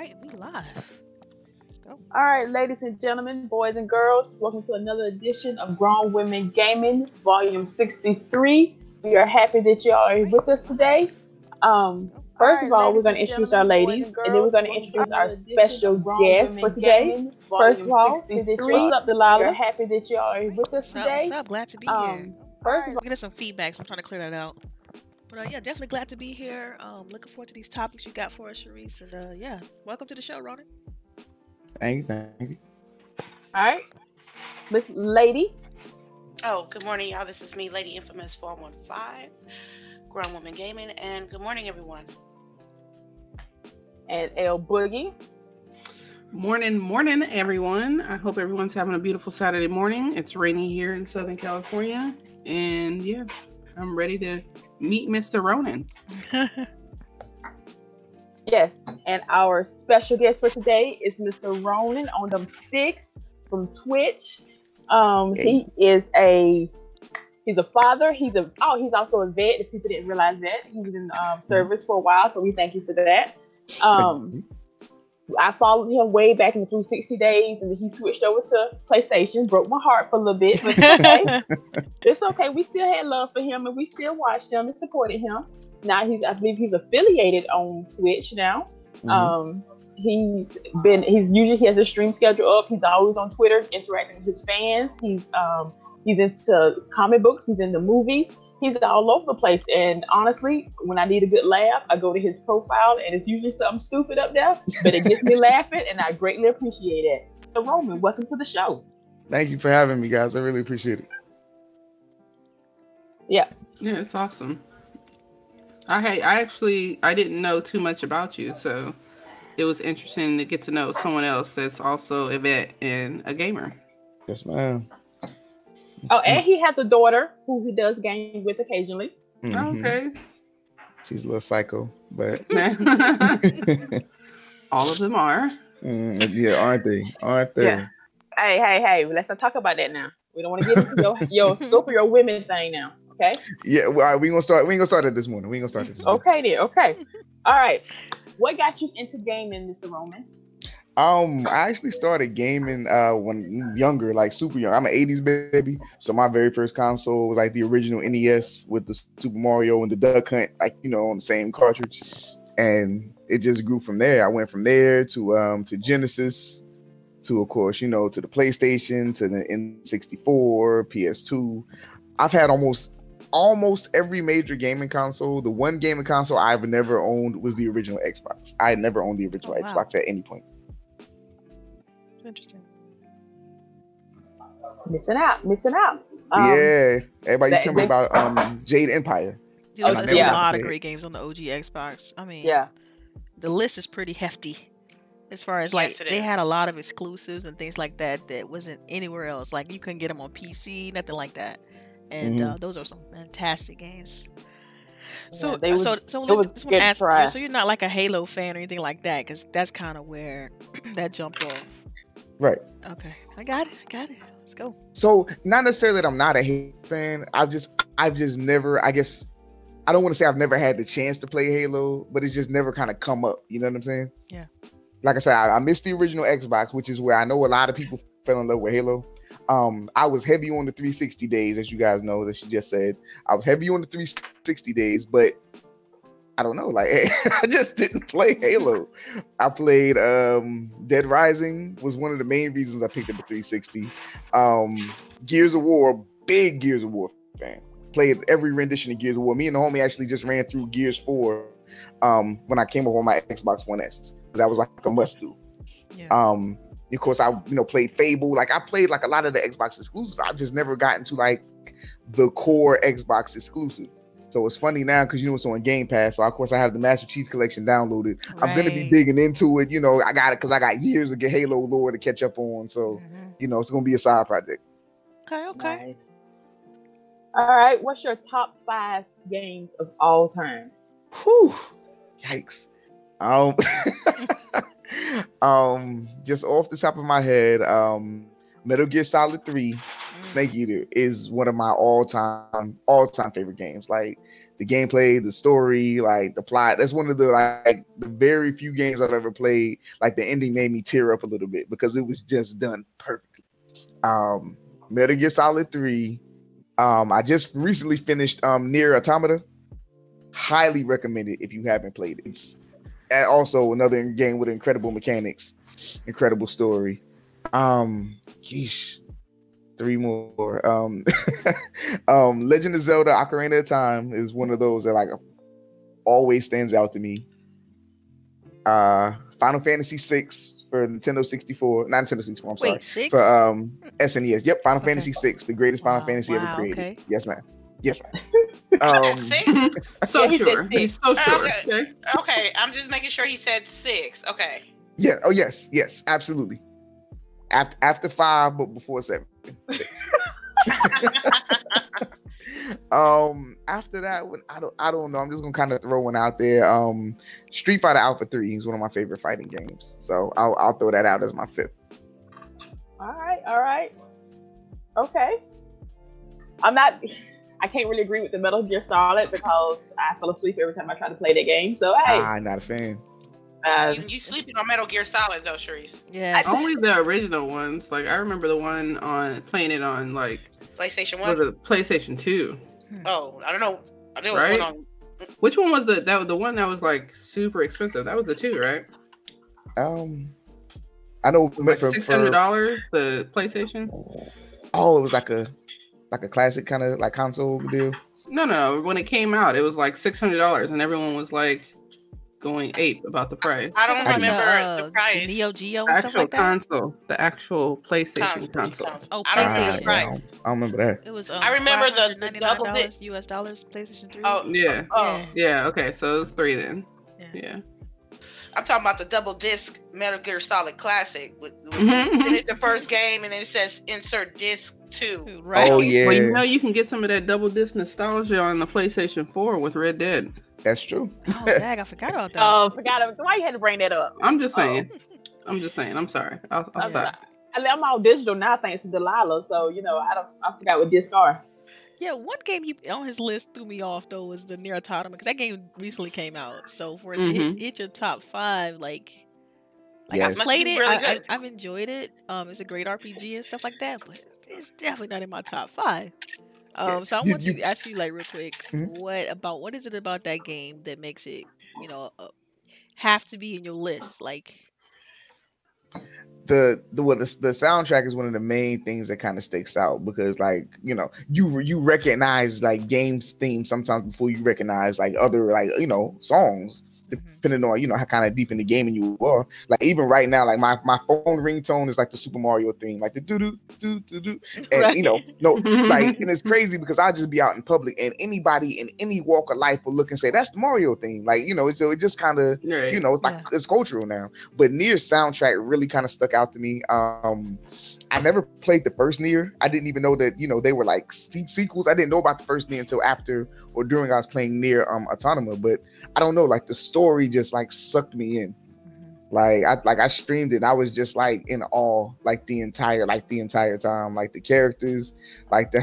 right, we live. Let's go. All right, ladies and gentlemen, boys and girls, welcome to another edition of Grown Women Gaming, Volume 63. We are happy that y'all are with us today. First of all, we're going to introduce our ladies, and then we're going to introduce our special guest for today. First of all, what's up, Delilah? We are happy that y'all are with us today. What's up? Glad to be here. First of all, we get some feedback, so I'm trying to clear that out. But yeah, definitely glad to be here. Looking forward to these topics you got for us, CHAREECE. And yeah, welcome to the show, Ronin. Thank you. All right, Miss Lady. Oh, good morning, y'all. This is me, Lady Infamous 415, Grown Woman Gaming, and good morning, everyone. And LBOOGIE. Morning, everyone. I hope everyone's having a beautiful Saturday morning. It's rainy here in Southern California, and yeah, I'm ready to meet Mr. Ronin. Yes, and our special guest for today is Mr. RoninOnTheStickz from Twitch. He's a father. He's also a vet. If people didn't realize that, he was in service for a while, so we thank you for that. I followed him way back in the 360 days, and he switched over to PlayStation. Broke my heart for a little bit, but it's okay. It's okay. We still had love for him, and we still watched him and supported him. Now I believe he's affiliated on Twitch now. He has a stream schedule up. He's always on Twitter interacting with his fans. He's into comic books. He's into movies. He's all over the place. And honestly, when I need a good laugh, I go to his profile, and it's usually something stupid up there, but it gets me laughing, and I greatly appreciate it. So Roman, welcome to the show. Thank you for having me, guys. I really appreciate it. Yeah, it's awesome. I didn't know too much about you, so it was interesting to get to know someone else that's also a vet and a gamer. Yes, ma'am. Oh, and he has a daughter who he does game with occasionally. Okay. She's a little psycho, but all of them are. Yeah, aren't they? Yeah. Hey, let's not talk about that now. We don't want to get into your scope of your women thing now. Okay. Yeah, well, we ain't gonna start it this morning. Okay then. Okay. All right. What got you into gaming, Mr. Roman? I actually started gaming when younger, like super young. I'm an 80s baby, so my very first console was like the original NES with the Super Mario and the Duck Hunt, like on the same cartridge, and it just grew from there. I went from there to Genesis, to of course to the PlayStation, to the N64, PS2. I've had almost every major gaming console. The one gaming console I've never owned was the original Xbox. I had never owned the original Xbox at any point. Interesting. Missing out. Yeah, everybody used to tell me about Jade Empire. Dude, there's a lot of great games on the OG Xbox. I mean, the list is pretty hefty as far as they had a lot of exclusives and things like that wasn't anywhere else. Like you couldn't get them on PC, nothing like that. And those are some fantastic games. So you're not like a Halo fan or anything like that, because that's kind of where that jumped off. Right. Okay. I got it. Let's go. So not necessarily that I'm not a Halo fan. I've just never, I guess, I don't want to say I've never had the chance to play Halo, but it's just never kind of come up. You know what I'm saying? Yeah. Like I said, I missed the original Xbox, which is where I know a lot of people fell in love with Halo. I was heavy on the 360 days, as you guys know, that she just said. I was heavy on the 360 days, but I don't know, like I just didn't play Halo. I played Dead Rising was one of the main reasons I picked up the 360. Gears of War, big Gears of War fan. Played every rendition of Gears of War. Me and the homie actually just ran through Gears 4 when I came up on my Xbox One S. That was like a must do. Yeah. Of course, I played Fable. Like I played like a lot of the Xbox exclusive. I've just never gotten to like the core Xbox exclusive. So it's funny now because it's on Game Pass. So of course I have the Master Chief Collection downloaded. Right. I'm gonna be digging into it. I got it because I got years of Halo lore to catch up on. So it's gonna be a side project. Okay. Nice. All right. What's your top 5 games of all time? Whew. Yikes. Just off the top of my head, Metal Gear Solid 3 Snake Eater is one of my all-time favorite games. Like the gameplay, the story, like the plot. That's one of the very few games I've ever played. Like the ending made me tear up a little bit because it was just done perfectly. Metal Gear Solid 3. I just recently finished Nier Automata. Highly recommend it if you haven't played it. It's also another game with incredible mechanics, incredible story. Geesh. 3 more. Legend of Zelda: Ocarina of Time is one of those that like always stands out to me. Final Fantasy 6 for Nintendo 64, not Nintendo 64. I'm sorry. Wait, 6? For SNES. Yep, Final Fantasy 6, the greatest Final Fantasy ever created. Okay. Yes, ma'am. Yes, ma'am. So sure. He's so sure. Okay. I'm just making sure he said 6. Okay. Yeah. Oh yes. Yes. Absolutely. After 5, but before 7. 6. After that one, I don't know. I'm just gonna kind of throw one out there. Street Fighter Alpha 3 is one of my favorite fighting games, so I'll throw that out as my 5th. All right. Okay. I can't really agree with the Metal Gear Solid because I fell asleep every time I tried to play that game. So hey, I'm not a fan. You sleeping on Metal Gear Solid though, Charisse? Yeah. Only the original ones. Like I remember the one on playing it on like PlayStation 1. Was it PlayStation 2? Oh, I don't know. There was right? one on. Which one was the one that was like super expensive? That was the 2, right? I know like $600 the PlayStation. Oh, it was like a classic kind of like console deal. No. When it came out, it was like $600, and everyone was like going ape about the price. I don't remember the price. The Neo Geo and stuff like that. Console, the actual PlayStation console. Oh, I don't remember PlayStation. the price. I don't remember that. It was. I remember the double US dollars. PlayStation 3. Oh yeah. Oh yeah. Okay, so it was 3 then. Yeah. I'm talking about the double disc Metal Gear Solid Classic. It's the first game, and then it says insert disc 2. Right. Oh yeah. Well, you can get some of that double disc nostalgia on the PlayStation 4 with Red Dead. That's true. Oh, dang, I forgot about that. Why you had to bring that up? I'm just saying. I'm sorry. I'll stop. I'm all digital now thanks to Delilah, so I forgot what discs are. Yeah, one game on his list threw me off though was the Nier Automata because that game recently came out. So for it to hit your top 5, like yes. I played it, really I've enjoyed it. It's a great RPG and stuff like that, but it's definitely not in my top 5. So I want to ask you like real quick, what is it about that game that makes it, have to be in your list? Like the soundtrack is one of the main things that kind of sticks out because like you recognize like games themes sometimes before you recognize like other like songs depending on how kind of deep in the game you are. Like even right now, like my phone ringtone is like the Super Mario theme, like the do do do do do, and like and it's crazy because I'll just be out in public and anybody in any walk of life will look and say that's the Mario theme, like so it just kind of it's like it's cultural now. But Nier's soundtrack really kind of stuck out to me. I never played the first Nier. I didn't even know that they were like sequels. I didn't know about the first Nier until after or during I was playing Nier Automata. But I don't know, like the story just like sucked me in. Like I streamed it and I was just like in awe like the entire time, like the characters, like the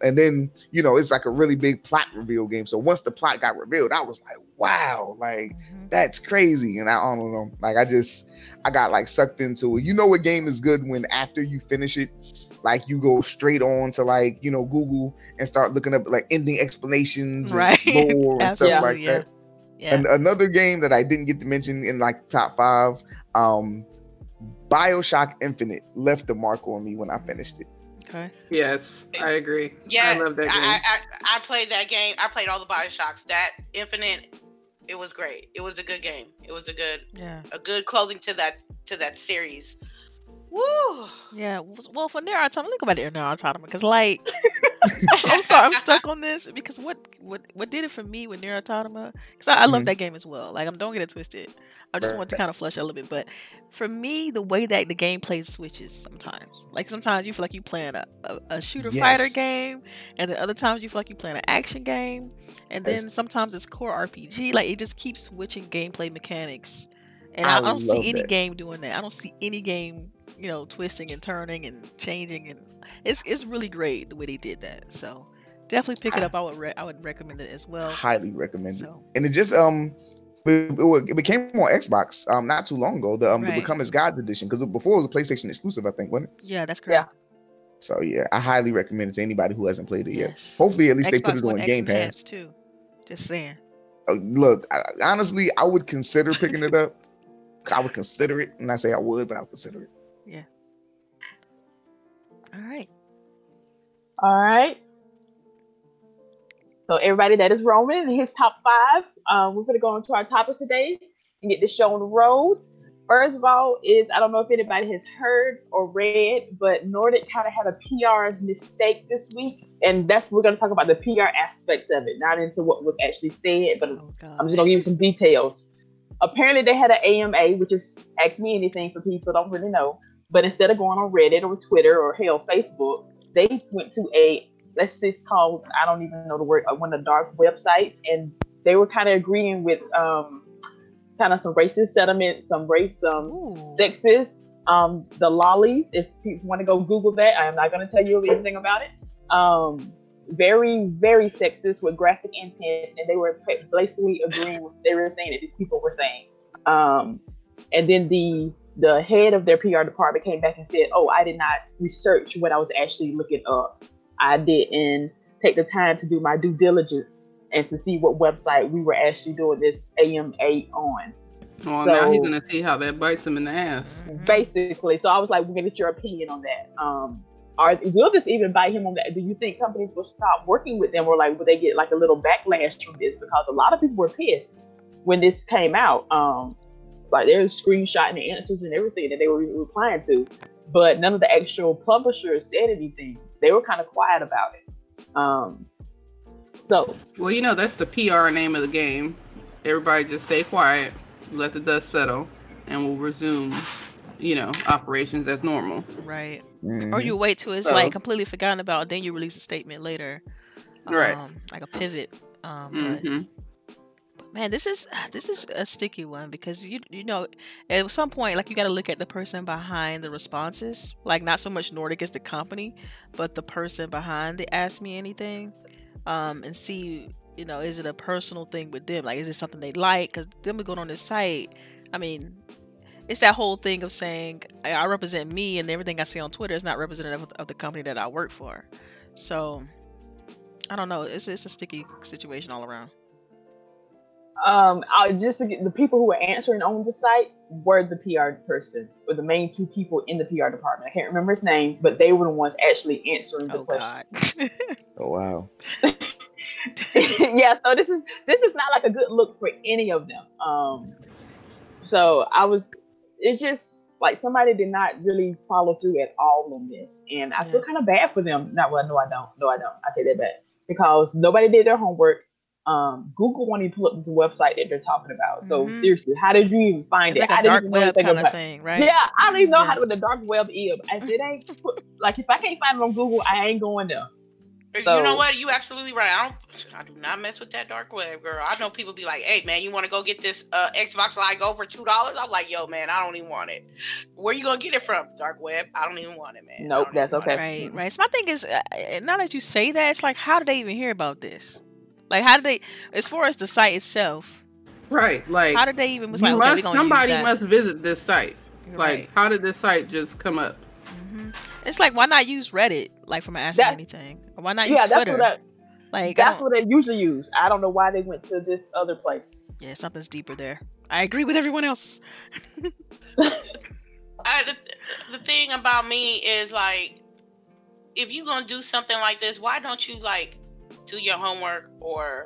and then it's like a really big plot reveal game. So once the plot got revealed, I was like, wow, like that's crazy. And I don't know, like I got like sucked into it. What game is good when after you finish it, like you go straight on to like Google and start looking up like ending explanations and lore and stuff like that. Yeah. And another game that I didn't get to mention in like top 5, BioShock Infinite left the mark on me when I finished it. Okay. Yes, I agree. Yeah, I love that game. I played that game. I played all the BioShocks. That Infinite, it was great. It was a good game. It was a good closing to that series. Woo! Yeah. Well, for Nier Automata, look about Nier Automata because, like, I'm sorry, I'm stuck on this because what did it for me with Nier Automata? Because I love that game as well. Like, don't get it twisted. I just want to kind of flush it a little bit, but for me, the way that the gameplay switches sometimes, like sometimes you feel like you're playing a shooter fighter game, and then other times you feel like you're playing an action game, and then sometimes it's core RPG. Like it just keeps switching gameplay mechanics, and I don't see any game doing that. I don't see any game twisting and turning and changing, and it's really great the way they did that. So Definitely pick it up. I would recommend it as well. Highly recommend it. And it just it became on Xbox not too long ago. The Become As Gods edition, because before it was a PlayStation exclusive, I think, wasn't it? Yeah, that's correct. Yeah. So yeah, I highly recommend it to anybody who hasn't played it yet. Hopefully, at least Xbox they put it on One Game Pass too. Just saying. Look, honestly, I would consider picking it up. I would consider it, and I say I would, but I would consider it. Yeah. All right. All right. So everybody, that is Roman and his top 5. We're going to go into our topics today and get this show on the road. First of all, I don't know if anybody has heard or read, but Nordic kind of had a PR mistake this week, and we're going to talk about the PR aspects of it, not into what was actually said, but I'm just going to give you some details. Apparently, they had an AMA, which is Ask Me Anything for people who don't really know, but instead of going on Reddit or Twitter or Facebook, they went to let's just call, I don't even know the word, one of the dark websites, and they were kind of agreeing with kind of some racist sentiments, some sexist, the lollies. If people want to go Google that, I am not going to tell you anything about it. Very, very sexist with graphic intent, and they were basically agreeing with everything that these people were saying. And then the head of their PR department came back and said, "Oh, I did not research what I was actually looking up. I didn't take the time to do my due diligence and to see what website we were actually doing this AMA on." Well, now he's going to see how that bites him in the ass. Basically. So I was like, we're going to get your opinion on that. Will this even bite him on that? Do you think companies will stop working with them, or will they get a little backlash from this? Because a lot of people were pissed when this came out. They were screenshotting the answers and everything that they were replying to, but none of the actual publishers said anything. They were kind of quiet about it. Well, that's the PR name of the game. Everybody just stay quiet, let the dust settle, and we'll resume, operations as normal. Right. Mm-hmm. Or you wait till it's completely forgotten about, then you release a statement later. Right. Like a pivot. Mm-hmm. But man, this is a sticky one, because you know at some point, you got to look at the person behind the responses, not so much Nordic as the company, but the person behind the Ask Me Anything, and see, is it a personal thing with them? Is it something they like? Because them going on this site, I mean, it's that whole thing of saying I represent me, and everything I see on Twitter is not representative of the company that I work for. So I don't know. It's a sticky situation all around. The people who were answering on the site were the PR person, or the main 2 people in the PR department. I can't remember his name, but they were the ones actually answering the questions. Oh wow. Yeah, so this is not a good look for any of them. It's just somebody did not really follow through at all on this, and I feel kind of bad for them. No, I don't. I take that back, because nobody did their homework. Google won't even pull up this website that they're talking about. So seriously, how did you even find it? It's like a dark web kind of thing, right? Yeah, I don't even know what the dark web is. If it ain't if I can't find it on Google, I ain't going there. So, you know what? You absolutely right. I do not mess with that dark web, girl. I know people be like, "Hey, man, you want to go get this Xbox Live Go for $2?" I'm like, "Yo, man, I don't even want it. Where you gonna get it from? Dark web? I don't even want it, man." Nope, that's okay. Right. So my thing is, now that you say that, it's how did they even hear about this? How did they, as far as the site itself? Right. How did they even? Somebody must visit this site. Right. How did this site just come up? Mm-hmm. It's why not use Reddit? From Ask Me Anything. Or why not use Twitter? That's what they usually use. I don't know why they went to this other place. Yeah, something's deeper there. I agree with everyone else. The thing about me is if you're gonna do something like this, why don't you do your homework or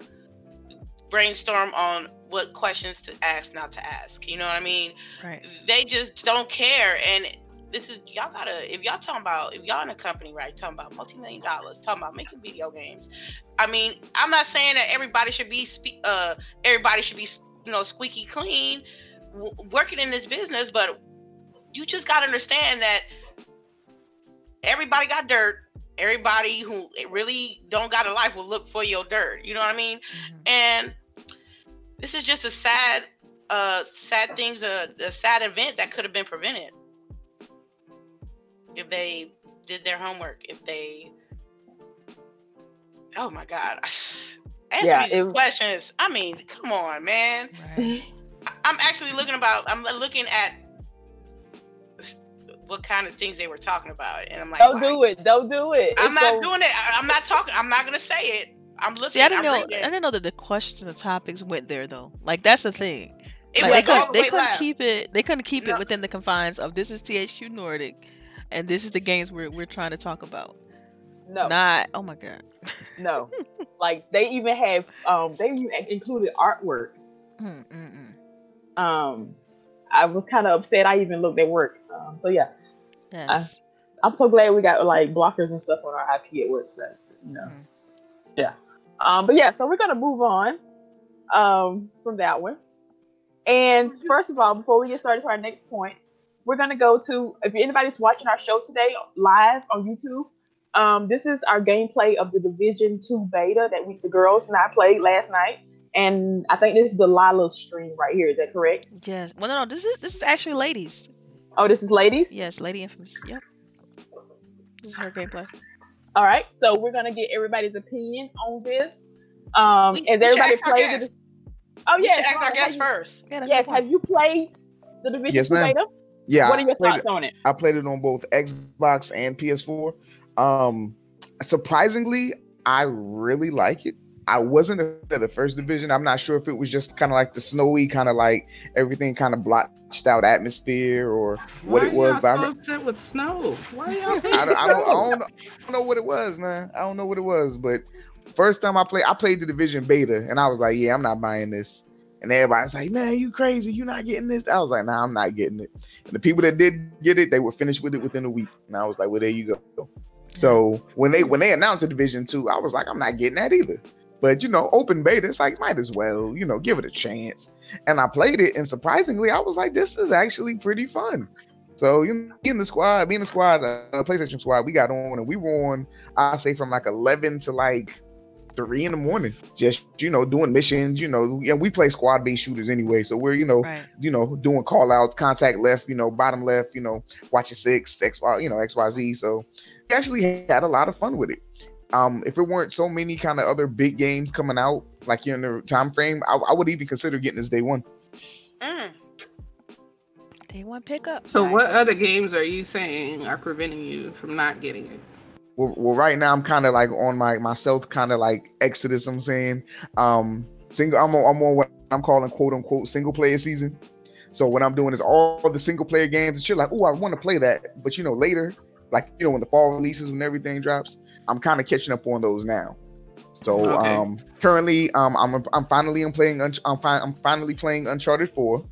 brainstorm on what questions to ask, not to ask? You know what I mean? Right. They just don't care, and this is, y'all gotta, if y'all in a company, right, talking about multi-million dollars, talking about making video games. I mean, I'm not saying that everybody should be squeaky clean working in this business, but you just gotta understand that everybody got dirt. Everybody who really don't got a life will look for your dirt. You know what I mean? Mm-hmm. And this is just a sad event that could have been prevented if they did their homework. If they, Oh my God. Answer these questions. I mean, come on, man. Right. I'm actually looking at what kind of things they were talking about, and I'm like, don't do it. I'm not doing it. I'm not talking. I'm not gonna say it. I'm looking. See, I didn't know that the questions and topics went there though. Like that's the thing. Like, they couldn't keep it. They couldn't keep it within the confines of this is THQ Nordic, and this is the games we're trying to talk about. No, not. Oh my God. No, like they even have they even included artwork. I was kind of upset. I even looked at work. So yeah, yes. I'm so glad we got like blockers and stuff on our IP at work. That, you know, yeah. But yeah, so we're gonna move on from that one. And first of all, before we get started to our next point, we're gonna go to, if anybody's watching our show today live on YouTube, this is our gameplay of the Division 2 beta that the girls and I played last night. And I think this is Delilah's stream right here. Is that correct? Yes. Well, no, this is actually ladies. Oh, this is ladies? Yes, Lady Infamous. Yep. This is her gameplay. All right. So we're gonna get everybody's opinion on this. As everybody plays it. Oh yes. Ask our guest first. Yes. Have you played the Division 2 beta? Yeah. What are your thoughts on it? I played it on both Xbox and PS4. Surprisingly, I really like it. I wasn't at the first Division. I'm not sure if it was just kind of like the snowy, kind of like everything kind of blotched out atmosphere or what it was. Why are y'all so upset with snow? Why y'all I don't know what it was, man. I don't know what it was, but first time I played the Division beta, and I was like, yeah, I'm not buying this. And everybody was like, man, you crazy? You not getting this? I was like, nah, I'm not getting it. And the people that did get it, they were finished with it within a week. And I was like, well, there you go. So when they announced the Division 2, I was like, I'm not getting that either. But, you know, open beta, it's like, might as well, you know, give it a chance. And I played it, and surprisingly, I was like, this is actually pretty fun. So, you know, me and the squad, PlayStation squad, we got on, and we were on, I'd say from like 11 to like 3 in the morning, just, you know, doing missions, you know, and we play squad-based shooters anyway. So we're, you know, doing call-outs, contact left, you know, bottom left, you know, watch your 6, XY, you know, XYZ. So we actually had a lot of fun with it. If it weren't so many kind of other big games coming out like in the time frame, I would even consider getting this day one. Day one pickup. So what other games are you saying are preventing you from not getting it? Well, right now I'm kind of like on my stealth kind of like exodus. I'm saying, I'm on what I'm calling quote unquote single player season. So what I'm doing is all the single player games and shit like, oh, I want to play that, but you know later, like you know when the fall releases, when everything drops, I'm kind of catching up on those now. So currently I'm finally playing Uncharted 4.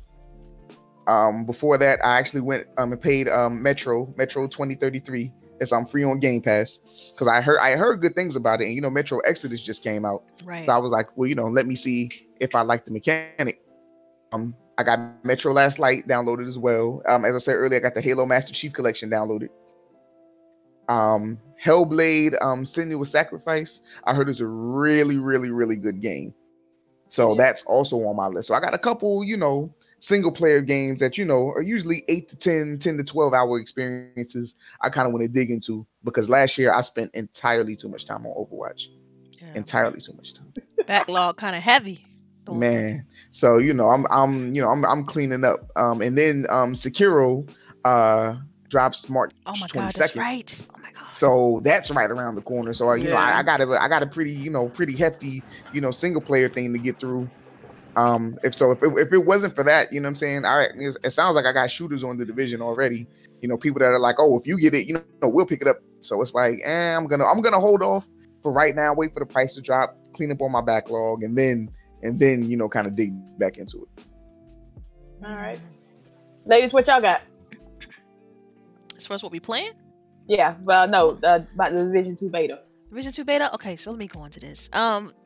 Before that I actually went and paid Metro 2033. It's free on Game Pass because I heard good things about it, and you know Metro Exodus just came out. Right. So I was like, well, you know, let me see if I like the mechanic. I got Metro Last Light downloaded as well. As I said earlier, I got the Halo Master Chief Collection downloaded. Hellblade Senua's Sacrifice, I heard is a really, really, really good game. So that's also on my list. So I got a couple, you know, single player games that, you know, are usually 8 to 10 to 12 hour experiences I kind of want to dig into, because last year I spent entirely too much time on Overwatch. Entirely too much time. Backlog kind of heavy. Man. So, you know, I'm cleaning up. And then Sekiro drops March 22nd. Oh my God, that's right. Oh my God. So that's right around the corner. So you know, I got a pretty hefty, you know, single player thing to get through. If it wasn't for that, you know what I'm saying? It sounds like I got shooters on the Division already. You know, people that are like, oh, if you get it, you know, we'll pick it up. So it's like, I'm gonna hold off for right now, wait for the price to drop, clean up on my backlog, and then you know, kind of dig back into it. All right, ladies, what y'all got? As far as what we playing? Yeah, well, no, about the Division 2 beta. Division 2 beta? Okay, so let me go into this.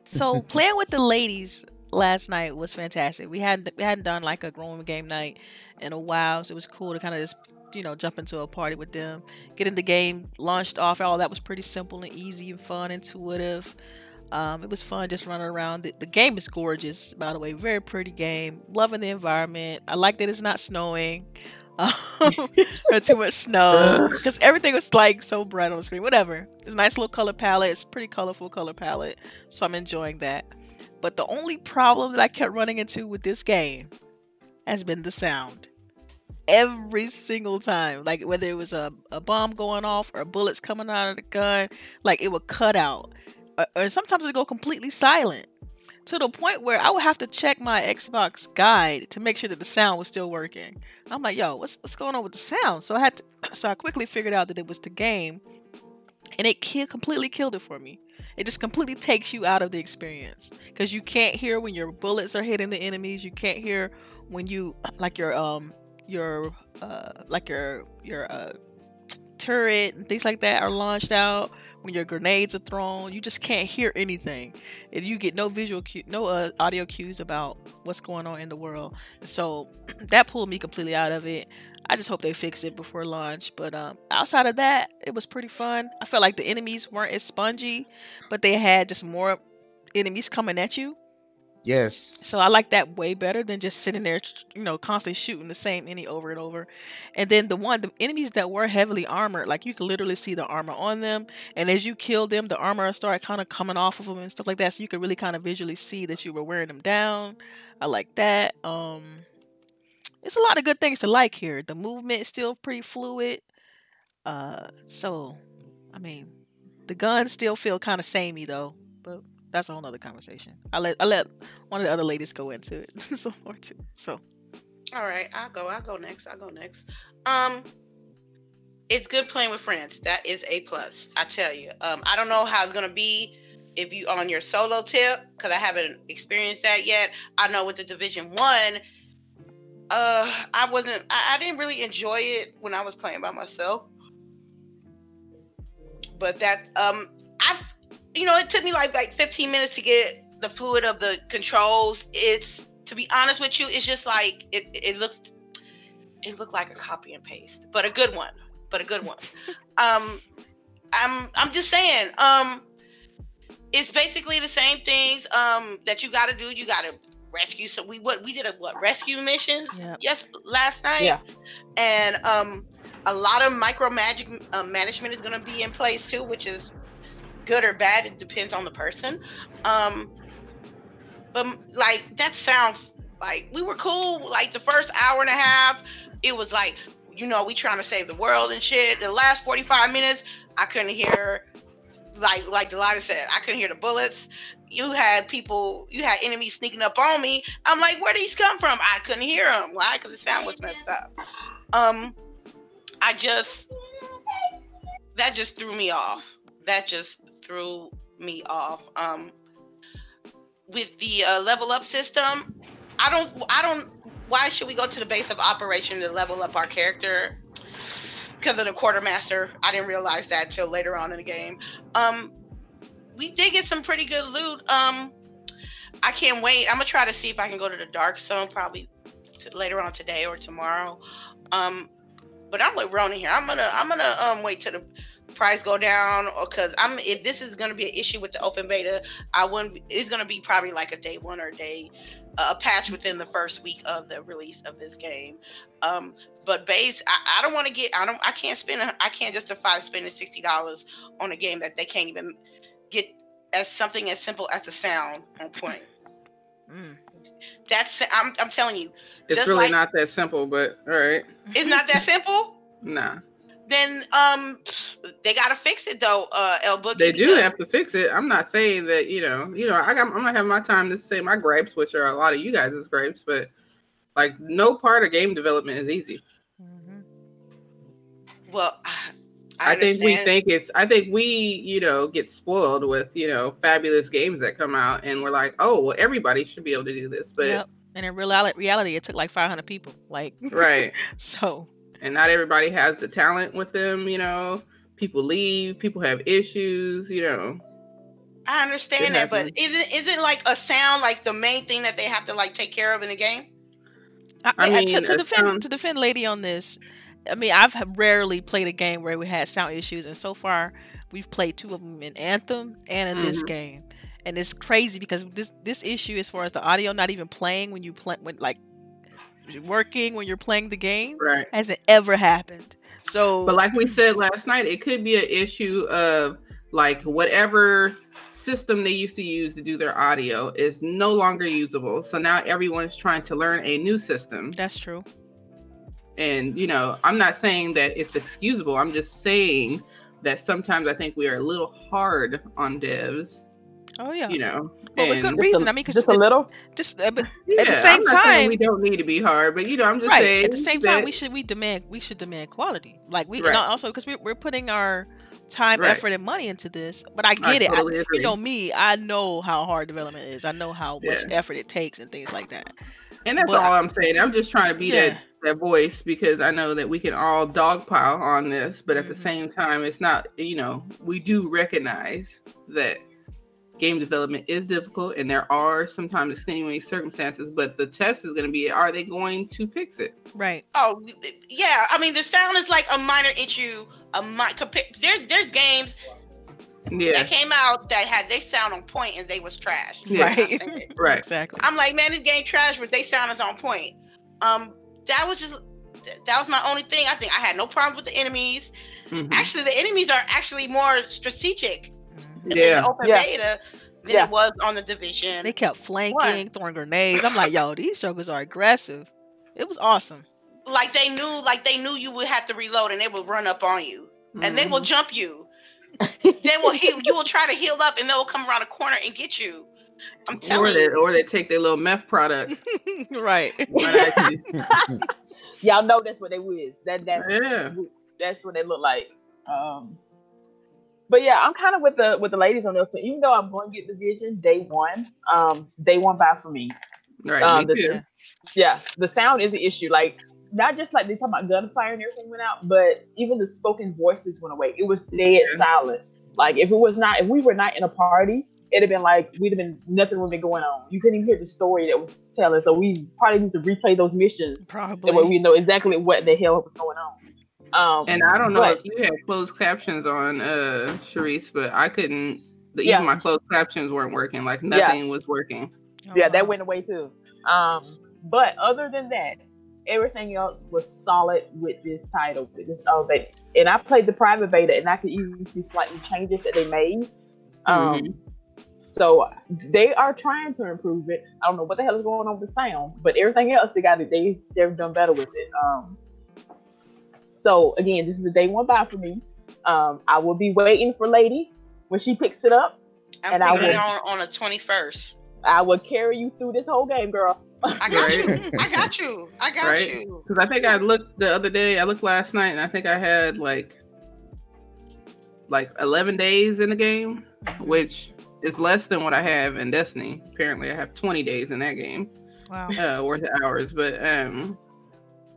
So playing with the ladies last night was fantastic. We hadn't done like a grown game night in a while, so it was cool to kind of just, you know, jump into a party with them, get in the game, launched off. All that was pretty simple and easy and fun, intuitive. It was fun just running around. The game is gorgeous, by the way. Very pretty game. Loving the environment. I like that it's not snowing. or too much snow, because everything was like so bright on the screen. Whatever. It's a nice little color palette. It's a pretty colorful color palette, so I'm enjoying that. But the only problem that I kept running into with this game has been the sound. Every single time, like whether it was a bomb going off or bullets coming out of the gun, like it would cut out, or sometimes it would go completely silent, to the point where I would have to check my Xbox guide to make sure that the sound was still working. I'm like, yo, what's going on with the sound? So I quickly figured out that it was the game, and it completely killed it for me. It just completely takes you out of the experience, because you can't hear when your bullets are hitting the enemies. You can't hear when you your turret and things like that are launched out, when your grenades are thrown. You just can't hear anything, and you get no visual no audio cues about what's going on in the world. So that pulled me completely out of it. I just hope they fix it before launch. But outside of that, it was pretty fun. I felt like the enemies weren't as spongy, but they had just more enemies coming at you. Yes. So I like that way better than just sitting there, constantly shooting the same enemy over and over. And then the enemies that were heavily armored, like you could literally see the armor on them. And as you kill them, the armor started kind of coming off of them and stuff like that. So you could really kind of visually see that you were wearing them down. I like that. It's a lot of good things to like here. The movement is still pretty fluid. So, I mean, the guns still feel kind of samey though, but that's a whole nother conversation. I let one of the other ladies go into it some more too. So, all right, I'll go next. It's good playing with friends. That is a plus. I tell you. I don't know how it's gonna be if you on your solo tip, because I haven't experienced that yet. I know with the Division 1. I didn't really enjoy it when I was playing by myself. But that, it took me like 15 minutes to get the fluid of the controls. To be honest with you, it's just like, it looked like a copy and paste, but a good one. I'm just saying, it's basically the same things, that you gotta do. You gotta rescue. So we did rescue missions. Yep. Yes, last night. Yeah. And a lot of management is going to be in place too, which is good or bad. It depends on the person. But like that sound, like we were cool. Like the first hour and a half, it was like, we trying to save the world and shit. The last 45 minutes, I couldn't hear. Like Delilah said, I couldn't hear the bullets. You had enemies sneaking up on me. I'm like, where these come from? I couldn't hear them. Why? Because the sound was messed up. That just threw me off. With the level up system, why should we go to the base of operation to level up our character? Because of the quartermaster. I didn't realize that till later on in the game. We did get some pretty good loot. I can't wait. I'm gonna try to see if I can go to the dark zone probably later on today or tomorrow. But I'm with Ronin here. I'm gonna wait till the price go down, or if this is gonna be an issue with the open beta, it's gonna be probably like a day one or a patch within the first week of the release of this game. But I don't want to I can't justify spending $60 on a game that they can't even get as something as simple as the sound on point. I'm telling you, it's really not that simple. But all right, it's not that simple. Nah. Then they gotta fix it though. LBOOGIE. They do have to fix it. I'm not saying that I'm gonna have my time to say my gripes, which are a lot of you guys' gripes, but like no part of game development is easy. Well, I think we get spoiled with fabulous games that come out, and we're like, oh well, everybody should be able to do this, but yep. And in reality, it took like 500 people, like right. So, and not everybody has the talent with them. People leave, people have issues. I understand that, but isn't like a sound like the main thing that they have to like take care of in a game? To defend Lady on this, I mean, I've rarely played a game where we had sound issues, and so far we've played 2 of them in Anthem and in this game, and it's crazy because this issue as far as the audio not even playing when you play working when you're playing the game. Right. Hasn't ever happened. So, but like we said last night, it could be an issue of like whatever system they used to use to do their audio is no longer usable. So now everyone's trying to learn a new system. That's true. And, you know, I'm not saying that it's excusable. I'm just saying that sometimes I think we are a little hard on devs. Oh, yeah. You know, well, with good reason. I mean, just a little. But at the same time, we don't need to be hard. But you know, I'm just right. saying. At the same time, we should demand quality. Like we and also because we're putting our time, effort, and money into this. But I get it. Totally agree. You know me. I know how hard development is. I know how much effort it takes and things like that. And that's all I'm saying. I'm just trying to be that voice because I know that we can all dogpile on this, but at the same time, it's not. You know, we do recognize that game development is difficult and there are sometimes extenuating circumstances, but the test is going to be, are they going to fix it? Right. Oh, yeah. I mean, the sound is like a minor issue. There's games that came out that had they sound on point and they was trash. Right. Right. Exactly. I'm like, man, this game trash, but they sound is on point. That was my only thing. I think I had no problems with the enemies. Actually, the enemies are actually more strategic. In the open beta than it was on the Division. They kept flanking, throwing grenades. I'm like, yo, these jokers are aggressive. It was awesome. Like they knew you would have to reload and they will run up on you. And they will jump you. They will heal. You will try to heal up and they will come around a corner and get you. I'm telling you. Or they take their little meth product. Right. Y'all know that's what they was. That's what they look like. But yeah, I'm kind of with the ladies on this. So even though I'm going to get Division day one buy for me. Right. The sound is an issue. Like not just like they talk about gunfire and everything went out, but even the spoken voices went away. It was dead silence. Like if we were not in a party, it'd have been like nothing would have been going on. You couldn't even hear the story that was telling. So we probably need to replay those missions. Probably. That way we know exactly what the hell was going on. And I don't know if you had closed captions on CHAREECE, but I couldn't. Even my closed captions weren't working. Like nothing was working. That went away too. But other than that, everything else was solid with this title, with this beta. And I played the private beta, and I could even see slightly changes that they made. So they are trying to improve it. I don't know what the hell is going on with the sound, but everything else they've done better with it. So again, this is a day one buy for me. I will be waiting for Lady when she picks it up. I'm picking it on the 21st. I will carry you through this whole game, girl. I got you. Because I think I looked the other day. I looked last night, and I think I had like 11 days in the game, which is less than what I have in Destiny. Apparently, I have 20 days in that game. Wow. Worth of hours, but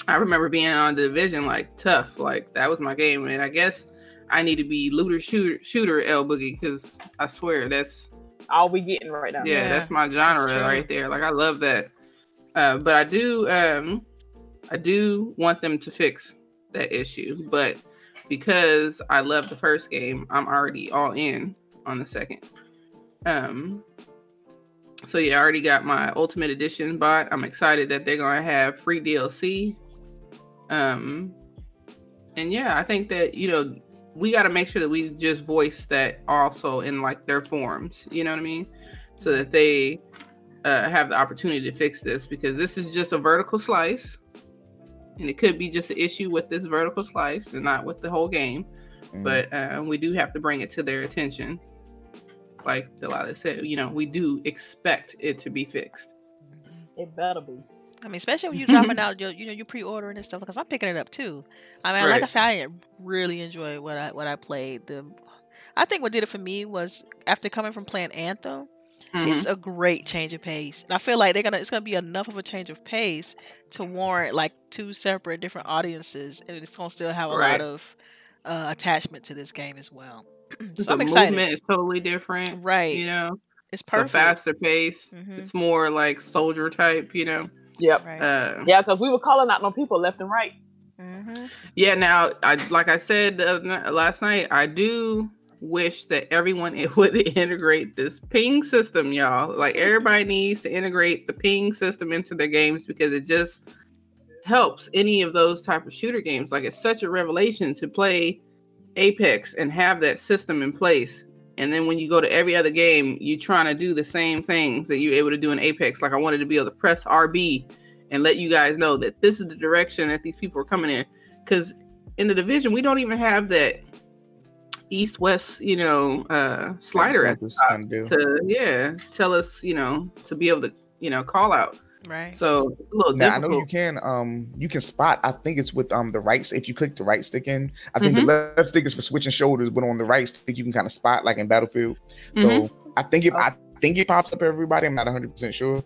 I remember being on the Division like tough, like that was my game, and I guess I need to be looter shooter LBOOGIE because I swear that's all we getting right now. Yeah, that's my genre right there. Like I love that, but I do want them to fix that issue. But because I love the first game, I'm already all in on the second. So yeah, I already got my Ultimate Edition bought. I'm excited that they're gonna have free DLC. And yeah, I think that, you know, we got to make sure that we just voice that also in like their forums, you know what I mean? So that they have the opportunity to fix this, because this is just a vertical slice and it could be just an issue with this vertical slice and not with the whole game. But we do have to bring it to their attention. Like Delilah said, you know, we do expect it to be fixed. It better be. I mean, especially when you're dropping out your pre-ordering and stuff, because I'm picking it up too. I mean, like I said, I really enjoyed what I played. I think what did it for me was after coming from playing Anthem, it's a great change of pace. And I feel like it's gonna be enough of a change of pace to warrant like two separate different audiences, and it's gonna still have a lot of attachment to this game as well. So I'm excited. The movement is totally different, right? You know, it's perfect. It's a faster pace. It's more like soldier type, you know. Yep. Right. Yeah, because we were calling out on people left and right. Yeah. Now, like I said last night, I do wish that everyone would integrate this ping system, y'all. Like everybody needs to integrate the ping system into their games, because it just helps any of those type of shooter games. Like, it's such a revelation to play Apex and have that system in place. And then when you go to every other game, you're trying to do the same things that you're able to do in Apex. Like, I wanted to be able to press RB and let you guys know that this is the direction that these people are coming in. Because in the Division, we don't even have that east-west, slider at the top to tell us, to be able to, call out. Right. So it's a little difficult. I know you can spot. I think it's with the right. If you click the right stick in, I think the left stick is for switching shoulders, but on the right stick you can kind of spot, like in Battlefield. So I think it pops up everybody. I'm not 100% sure.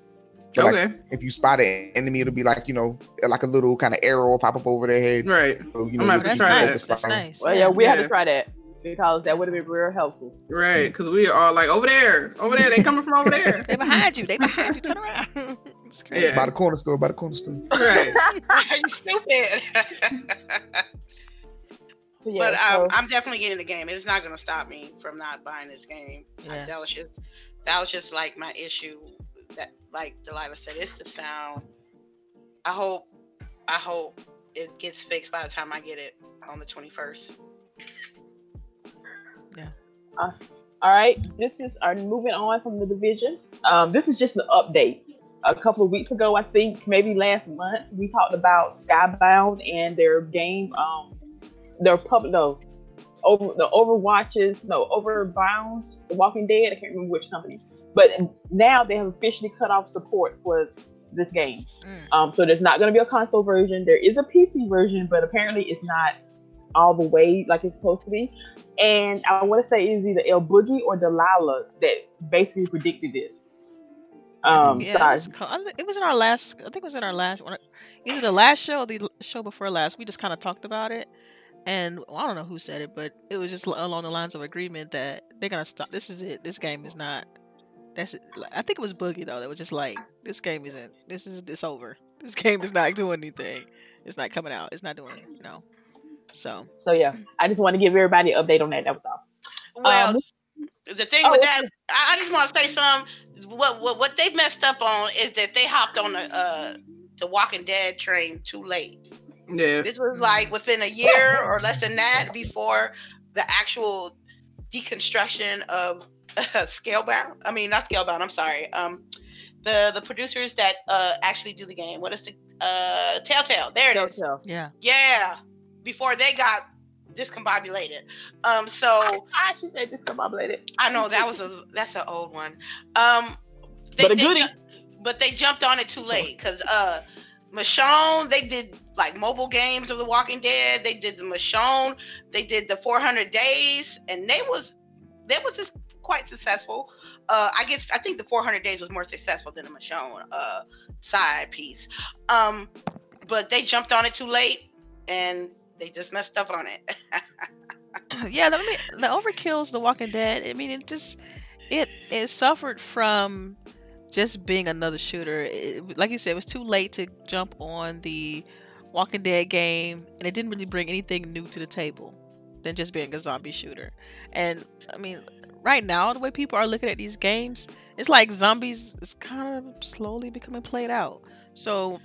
But like, if you spot an enemy, it'll be like like a little kind of arrow will pop up over their head. Right. So, I'm gonna have to try that. That's nice. Well, yeah, we have to try that. Because that would have been real helpful. Right, because we are like, over there. They coming from over there. They behind you. Turn around. It's crazy. Yeah. By the corner store. Right. You stupid. But I'm definitely getting the game. It's not going to stop me from not buying this game. Yeah. That was just like my issue. That, like Delilah said, it's the sound. I hope it gets fixed by the time I get it on the 21st. Yeah. All right. This is moving on from the Division. This is just an update. A couple of weeks ago, I think maybe last month, we talked about Skybound and their game. Overbounds, The Walking Dead. I can't remember which company, but now they have officially cut off support for this game. So there's not going to be a console version. There is a PC version, but apparently it's not all the way like it's supposed to be. And I want to say it was either LBOOGIE or DELILAH that basically predicted this. It was in our last. I think it was in our last one, either the last show or the show before last. We just kind of talked about it, and I don't know who said it, but it was just along the lines of agreement that they're gonna stop. This is it. This game is not. That's it. I think it was Boogie though. That was just like, this game isn't. It's over. This game is not doing anything. It's not coming out. It's not doing So yeah, I just want to give everybody an update on that. That was all. Well, the thing with that, I just want to say something. What they messed up on is that they hopped on the Walking Dead train too late. Yeah, this was like within a year or less than that before the actual deconstruction of Scalebound. I mean, not Scalebound. I'm sorry. The producers that actually do the game. What is the Telltale? There it is. Yeah. Before they got discombobulated. She said discombobulated. I know that's an old one. But they jumped on it too late because Michonne, they did like mobile games of The Walking Dead. They did the Michonne. They did the 400 Days, and they was just quite successful. I think the 400 Days was more successful than the Michonne side piece. But they jumped on it too late, and they just messed up on it. Yeah, the overkill's The Walking Dead. I mean, it suffered from just being another shooter. Like you said, it was too late to jump on the Walking Dead game, and it didn't really bring anything new to the table than just being a zombie shooter. And I mean, right now, the way people are looking at these games, it's like zombies is kind of slowly becoming played out. So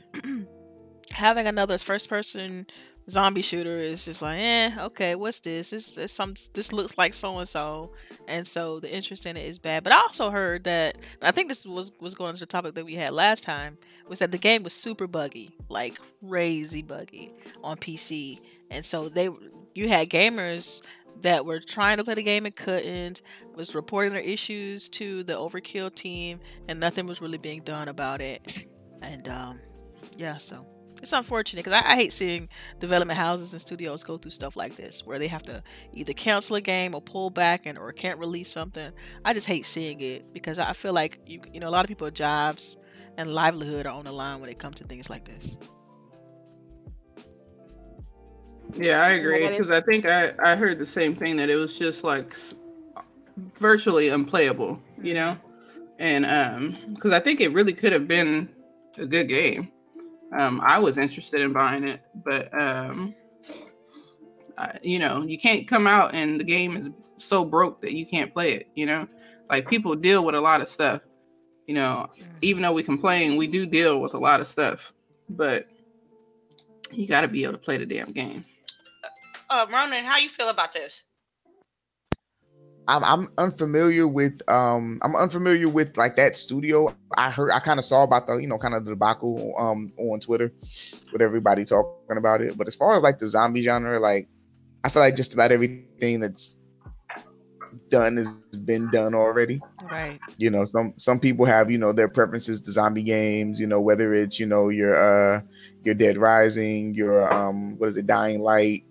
having another first-person zombie shooter is just like, okay, what's this? This looks like so-and-so, and so the interest in it is bad. But I also heard that, I think this was going into the topic that we had last time, was that the game was super buggy, like crazy buggy on PC. And so you had gamers that were trying to play the game and couldn't, was reporting their issues to the Overkill team, and nothing was really being done about it. And so it's unfortunate because I hate seeing development houses and studios go through stuff like this where they have to either cancel a game or pull back or can't release something. I just hate seeing it because I feel like a lot of people's jobs and livelihood are on the line when it comes to things like this. Yeah, I agree because I think I heard the same thing, that it was just like virtually unplayable, and because I think it really could have been a good game. I was interested in buying it, but you can't come out and the game is so broke that you can't play it. Like, people deal with a lot of stuff. Even though we complain, we do deal with a lot of stuff. But You got to be able to play the damn game. Ronin, how you feel about this? I'm unfamiliar with like that studio. I kind of saw about the kind of the debacle on Twitter with everybody talking about it. But as far as like the zombie genre, like I feel like just about everything that's done has been done already. Right. Some people have their preferences to zombie games. Whether it's your Dead Rising, your what is it, Dying Light.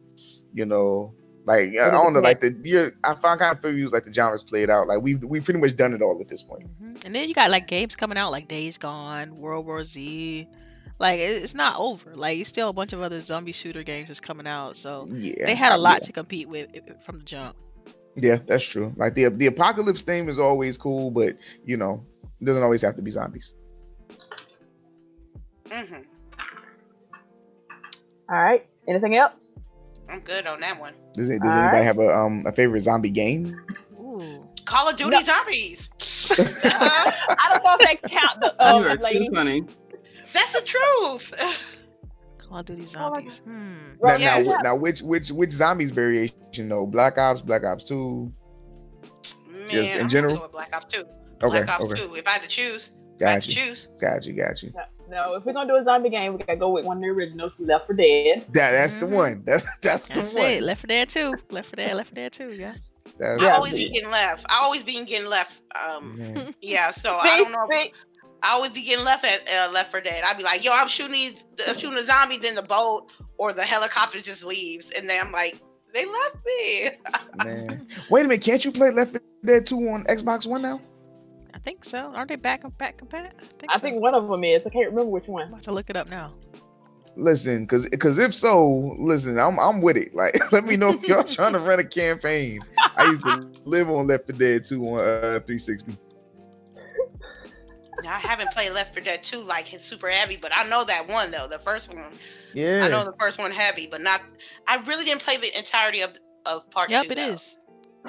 Like I don't know, like I kind of feel like the genres played out. Like we pretty much done it all at this point. And then you got like games coming out like Days Gone, World War Z. Like it's not over. Like it's still a bunch of other zombie shooter games that's coming out. So they had a lot to compete with from the jump. Yeah, that's true. Like the apocalypse theme is always cool, but it doesn't always have to be zombies. All right. Anything else? I'm good on that one. Does anybody have a favorite zombie game? Ooh. Call of Duty Zombies. I don't know if that counts. You are too funny. That's the truth. Call of Duty Zombies. Now, which zombies variation though? Black Ops 2. Man, just in general. Go with Black Ops 2. Okay. Black Ops 2. If I had to choose, Got you. No, if we're gonna do a zombie game, we gotta go with one of the originals, Left 4 Dead. That's the one. That's the one. It. Left 4 Dead 2. Left 4 Dead 2. Yeah. I always be getting left. Yeah. So I don't know. I always be getting left at Left 4 Dead. I'd be like, yo, I'm shooting the zombies in the boat, or the helicopter just leaves, and then I'm like, they left me. Man, wait a minute, can't you play Left 4 Dead 2 on Xbox One now? I think so. Aren't they back compat? I think one of them is. I can't remember which one. I'm about to look it up now. Listen, because if so, I'm with it. Like, let me know if y'all trying to run a campaign. I used to live on Left 4 Dead 2 on 360. Now, I haven't played Left 4 Dead 2 like it's super heavy, but I know that one though. The first one. Yeah. I know the first one heavy, but not. I really didn't play the entirety of part 2. Yep, it is.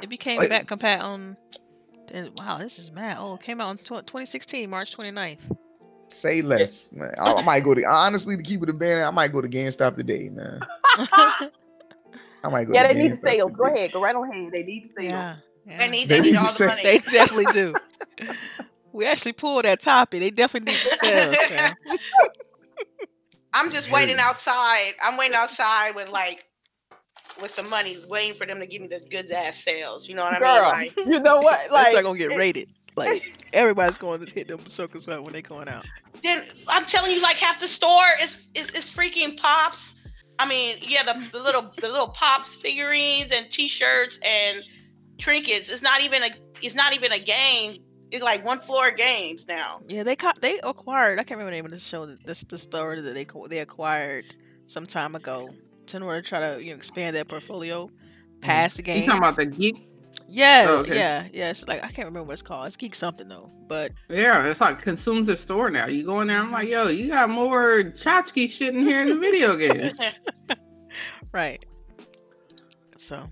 It became back compat on. Wow, this is mad. Oh, it came out in 2016, March 29th. Say less, man. I might go to, honestly, to keep it a band, I might go to GameStop today, man. I might go. Yeah, they need the sales. Go ahead, go right on ahead. They need the sales. Yeah. They need all the money. They definitely do. We actually pulled that topic. They definitely need the sales, man. I'm just waiting outside. I'm waiting outside with some money, waiting for them to give me this good ass sales. You know what I mean? Like, you know what? Like, that's not gonna get rated. Like everybody's going to hit them circles up when they going out. Then I'm telling you, like half the store is freaking pops. I mean, yeah, the little pops figurines and T-shirts and trinkets. It's not even a game. It's like one floor games now. Yeah, they acquired. I can't remember the name of the show. The store that they acquired some time ago in order to try to expand their portfolio past the games. You talking about the Geek? Yeah, oh, okay. yeah. It's like I can't remember what it's called. It's Geek something though, but yeah, it's like consumes the store now. You go in there, I'm like, yo, you got more tchotchke shit in here in the video games, right? So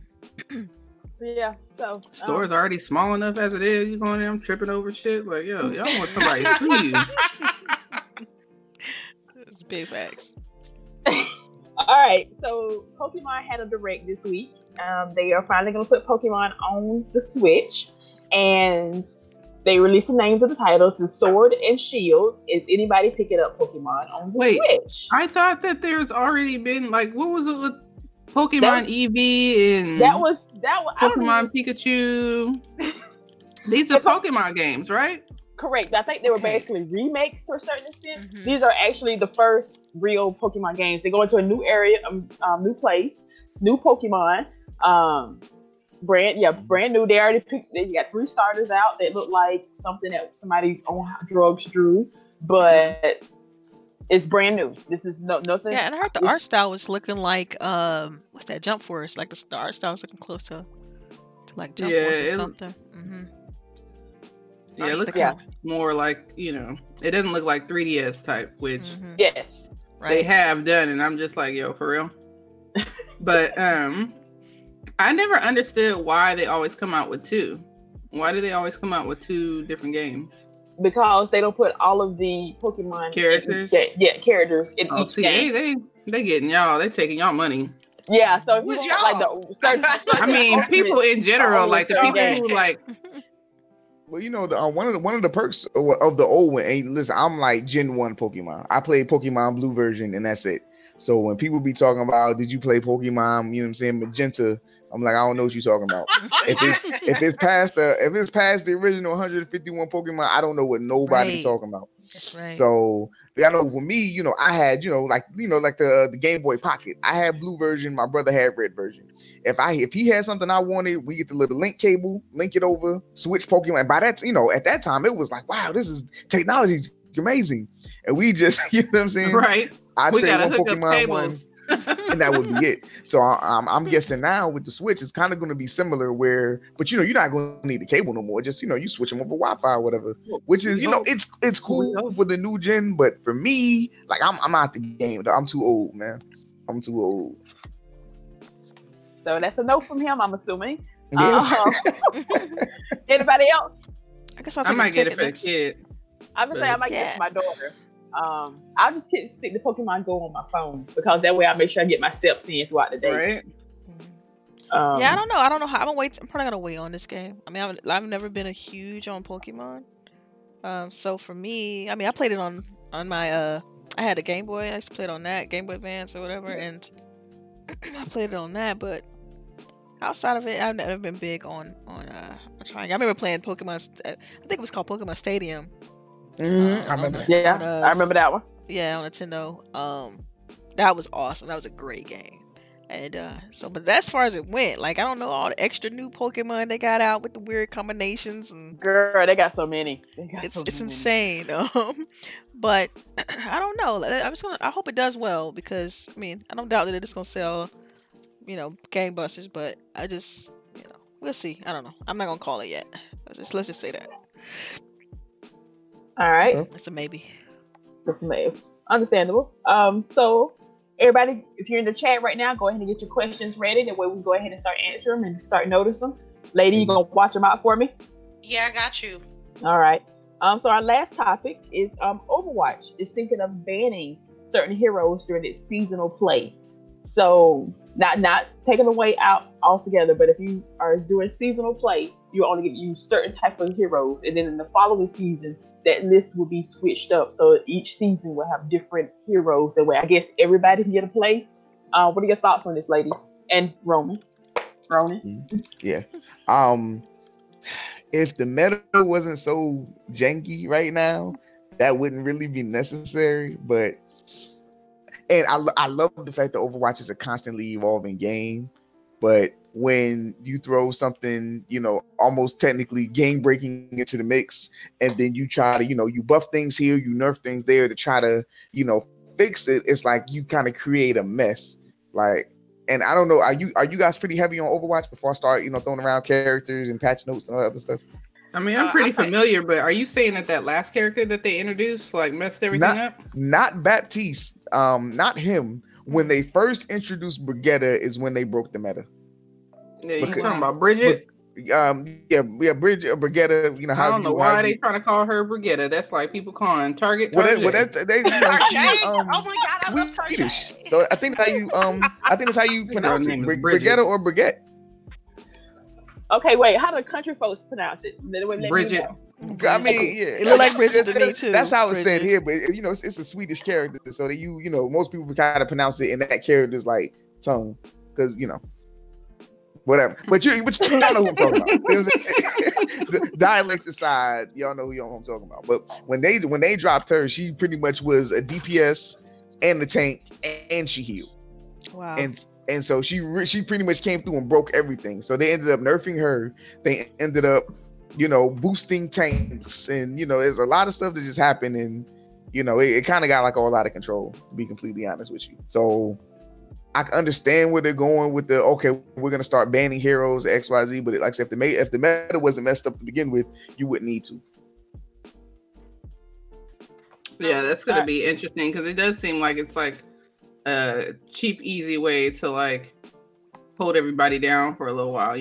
yeah, so store's already small enough as it is. You go in there, I'm tripping over shit. Like, yo, y'all want somebody to sue you? It's big facts. All right, so Pokemon had a direct this week. They are finally going to put Pokemon on the Switch, and they released the names of the titles: the Sword and Shield. Is anybody picking up Pokemon on the Switch? I thought that there's already been what was it with Pokemon Eevee and that was Pokemon Pikachu. These are Pokemon games, right? Correct. I think they were basically remakes to a certain extent. Mm-hmm. These are actually the first real Pokemon games. They go into a new area, new place, new Pokemon, brand new. They already picked. They got 3 starters out that look like something that somebody on drugs drew, but it's brand new. This is nothing. Yeah, and I heard the art style was looking like what's that, Jump Force? Like the art style was looking close to like Jump Force or something. Mm-hmm. Yeah, it looks more like, it doesn't look like 3DS type, which yes, they have done, and I'm just like, yo, for real. But I never understood why they always come out with 2. Why do they always come out with 2 different games? Because they don't put all of the Pokemon characters. Characters in each game. They getting y'all. They taking y'all money. Yeah. So if you want, like the certain, I mean, people in general, like the people who like. Well, you know, one of the perks of the old one. And listen, I'm like Gen 1 Pokemon. I played Pokemon Blue version, and that's it. So when people be talking about, did you play Pokemon? You know what I'm saying, Magenta? I'm like, I don't know what you're talking about. if it's past the original 151 Pokemon, I don't know what nobody's talking about. That's right. So I know with me, you know, I had, like the Game Boy Pocket. I had blue version. My brother had red version. If he had something I wanted, we get the little link cable, link it over, switch Pokemon. And by that, at that time, it was like, wow, this is technology's amazing. And we just, you know what I'm saying? Right. We got one Pokemon one, and that would be it. So I'm guessing now with the Switch, it's kind of going to be similar but you're not going to need the cable no more. Just, you switch them over Wi-Fi or whatever, which is, it's cool for the new gen. But for me, like I'm out the game. I'm too old, man. I'm too old. So that's a no from him, I'm assuming. Yeah. Anybody else? I guess I might get it for the kid. I'm gonna say I might get it for my daughter. I'll just stick the Pokemon Go on my phone because that way I make sure I get my steps in throughout the day. Right. Yeah, I don't know how. I'm probably gonna wait on this game. I mean, I've never been a huge on Pokemon. So for me, I mean, I played it on my I had a Game Boy. I used to play it on that Game Boy Advance or whatever, and I played it on that. But outside of it, I've never been big on trying. I remember playing Pokemon. I think it was called Pokemon Stadium. I remember. I remember that one. Yeah, on Nintendo. That was awesome. That was a great game. And but as far as it went, like I don't know all the extra new Pokemon they got out with the weird combinations and girl, they got so many. It's insane. But I don't know. I hope it does well because I mean I don't doubt that it's gonna sell, gangbusters. But I just we'll see. I don't know. I'm not gonna call it yet. Let's just say that. All right. It's a maybe. It's a maybe. Understandable. So everybody, if you're in the chat right now, go ahead and get your questions ready. That way we can go ahead and start answering them and start noticing them. Lady, you gonna watch them out for me? Yeah, I got you. All right. So our last topic is Overwatch is thinking of banning certain heroes during its seasonal play. So not taking away out altogether, but if you are doing seasonal play, you only get to use certain type of heroes, and then in the following season, that list will be switched up. So each season will have different heroes. That way, I guess everybody can get a play. What are your thoughts on this, ladies? And Ronin? Yeah. If the meta wasn't so janky right now, that wouldn't really be necessary. And I love the fact that Overwatch is a constantly evolving game. But when you throw something, almost technically game breaking into the mix, and then you try to, you buff things here, you nerf things there to try to, fix it, it's like you kind of create a mess. Like, and I don't know, are you guys pretty heavy on Overwatch before I start, throwing around characters and patch notes and all that other stuff? I mean, I'm pretty familiar, but are you saying that last character that they introduced messed everything up? Not Baptiste, not him. When they first introduced Brigitte is when they broke the meta. Yeah, you talking about Bridget? Bridget, Brigitte. I don't know why they trying to call her Brigitte. That's like people calling Target. Oh my God, I love Target. So I think that's how you pronounce it, Brigitte or Brigitte. Okay, wait. How do country folks pronounce it? Bridget. I mean, yeah, it looked like Bridget to me too. That's how it's said here, but it's a Swedish character, so that most people kind of pronounce it in that character's like tongue, because whatever. But y'all know who I'm talking about. The dialect aside, y'all know who I'm talking about. But when they dropped her, she pretty much was a DPS and the tank, and she healed. Wow. And so she pretty much came through and broke everything. So they ended up nerfing her. They ended up, boosting tanks, and there's a lot of stuff that just happened, and it kind of got like all out of control, to be completely honest with you. So I can understand where they're going with we're gonna start banning heroes XYZ, but like I said, if the meta wasn't messed up to begin with, you wouldn't need to. Yeah, that's gonna be interesting because it does seem like it's like a cheap, easy way to like hold everybody down for a little while,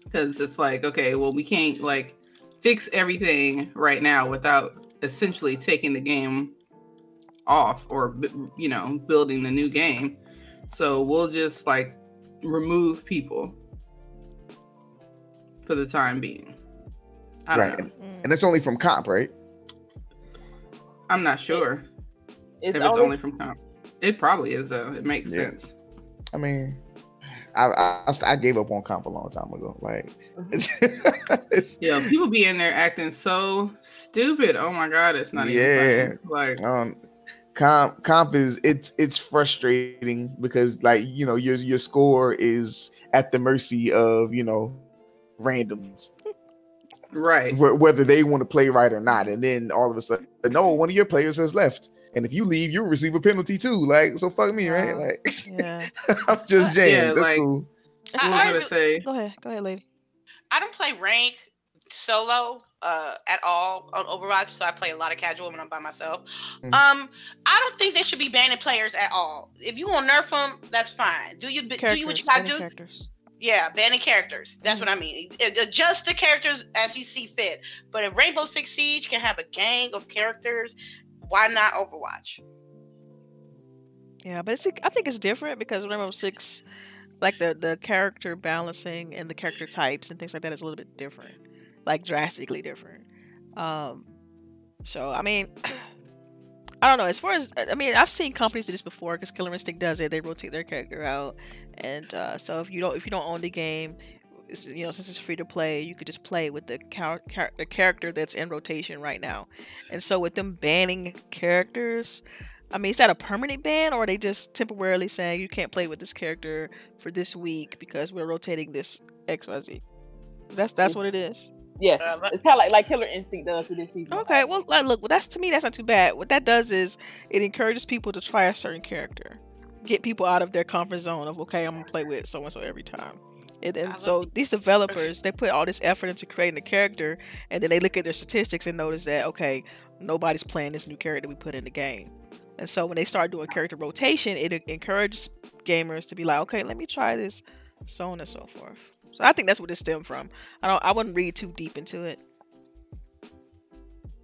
Because it's like, okay, well, we can't like fix everything right now without essentially taking the game off or, building the new game. So we'll just like remove people for the time being. I don't know. And it's only from comp, right? I'm not sure if it's only from comp. It probably is, though. It makes sense. I mean, I gave up on comp a long time ago. Like, people be in there acting so stupid. Oh my god, it's not even funny. Like, comp is it's frustrating because like your score is at the mercy of randoms. Right. Whether they want to play right or not, and then all of a sudden, no, one of your players has left. And if you leave, you'll receive a penalty too. Like, so fuck me, right? Like, I'm just jammed. That's cool. Go ahead, lady. I don't play rank solo at all on Overwatch, so I play a lot of casual when I'm by myself. I don't think they should be banning players at all. If you want to nerf them, that's fine. Do you what you gotta do? Characters. Yeah, banning characters. That's what I mean. Adjust the characters as you see fit. But if Rainbow Six Siege can have a gang of characters, why not Overwatch? Yeah, but I think it's different because Rainbow Six, like the character balancing and the character types and things like that is a little bit different, like drastically different. So I mean, I don't know. As far as I've seen companies do this before because Killer Instinct does it. They rotate their character out, and so if you don't own the game, since it's free to play, you could just play with the character that's in rotation right now. And so with them banning characters, is that a permanent ban, or are they just temporarily saying you can't play with this character for this week because we're rotating this XYZ? That's what it is. Yes, it's kind of like Killer Instinct does for this season. Okay, well, look, to me that's not too bad. What that does is it encourages people to try a certain character, get people out of their comfort zone of I'm gonna play with so and so every time. And so these developers, they put all this effort into creating a character, and then they look at their statistics and notice that nobody's playing this new character we put in the game. And so when they start doing character rotation, it encourages gamers to be like, okay, let me try this, so on and so forth. So I think that's what it stemmed from. I wouldn't read too deep into it.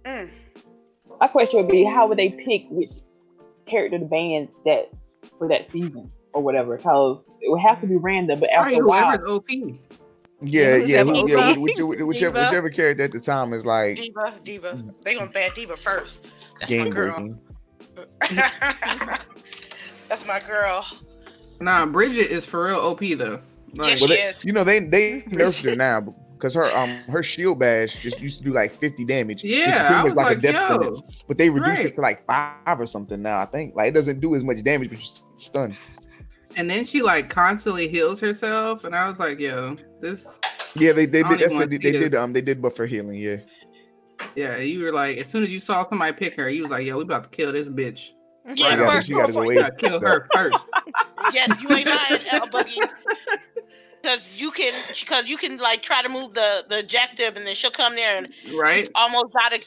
My question would be, how would they pick which character to ban for that season or whatever? Because it would have to be random, but after a while, OP. Whichever character at the time is like Diva. They gonna ban Diva first. That's game my girl. breaking. That's my girl. Nah, Bridget is for real OP though. Like, yes, she is. They nerfed her now because her shield bash just used to do like 50 damage. Yeah, I was like a death sentence, but they reduced it to like 5 or something now. I think like it doesn't do as much damage, but you're stunned. And then she like constantly heals herself, and I was like, "Yo, this." Yeah, they did buff her healing. Yeah. Yeah, you were like, as soon as you saw somebody pick her, you was like, "Yo, we about to kill this bitch." Yeah, you gotta go away. Kill her first. Yes, you ain't lying, LBOOGIE. Because you can like try to move the objective, and then she'll come there and almost got an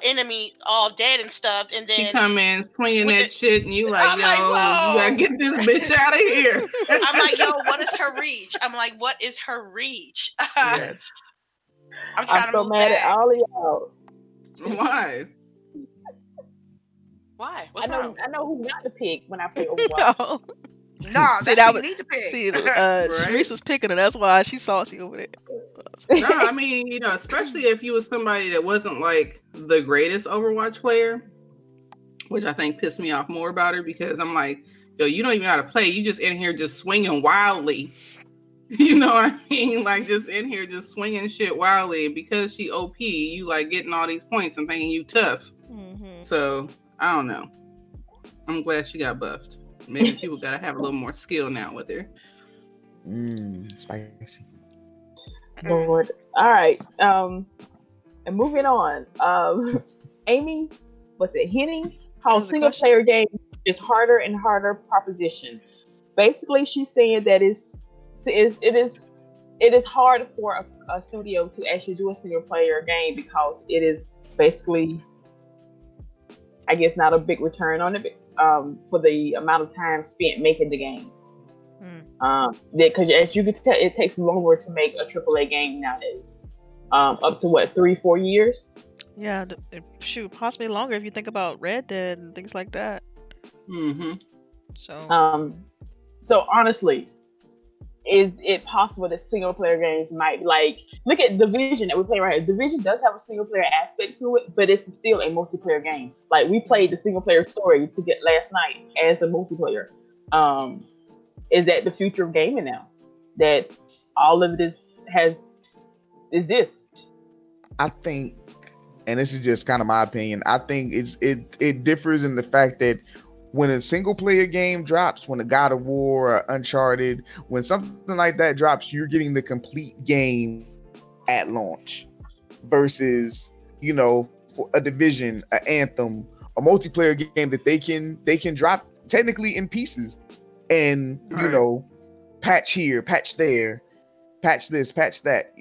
enemy all dead and stuff, and then she come in swinging that shit, and you like, yo, you gotta get this bitch out of here. I'm like, yo, what is her reach? Yes. I'm so mad at all of y'all. Why? Why? I know who not to pick when I play Overwatch. No, you need to pick. Chareece was picking her. That's why she's saucy over there. No, especially if you was somebody that wasn't like the greatest Overwatch player, which I think pissed me off more about her because I'm like, yo, you don't even know how to play. You just in here just swinging wildly. You know what I mean? Like just in here just swinging shit wildly. And because she OP, you like getting all these points and thinking you tough. Mm-hmm. So I don't know. I'm glad she got buffed. Maybe people gotta have a little more skill now with her. Spicy. Lord. All right. And moving on. Amy, Henning calls single player games is harder and harder proposition. Basically, she's saying that it is hard for a studio to actually do a single player game because it is basically, I guess, not a big return on it. For the amount of time spent making the game. Because as you can tell, it takes longer to make a AAA game nowadays. Up to 3-4 years? Yeah, shoot, possibly longer if you think about Red Dead and things like that. Mm-hmm. So honestly, is it possible that single player games might look at Division that we play right here. Division does have a single player aspect to it, but it's still a multiplayer game. Like we played the single player story to get last night as a multiplayer. Is that the future of gaming now? That all of this is this? I think, and this is just kind of my opinion, I think it differs in the fact that when a single player game drops, when a God of War or Uncharted, when something like that drops, you're getting the complete game at launch versus, you know, for a Division, an Anthem, a multiplayer game that they can drop technically in pieces and, you know, patch here, patch there, patch this, patch that.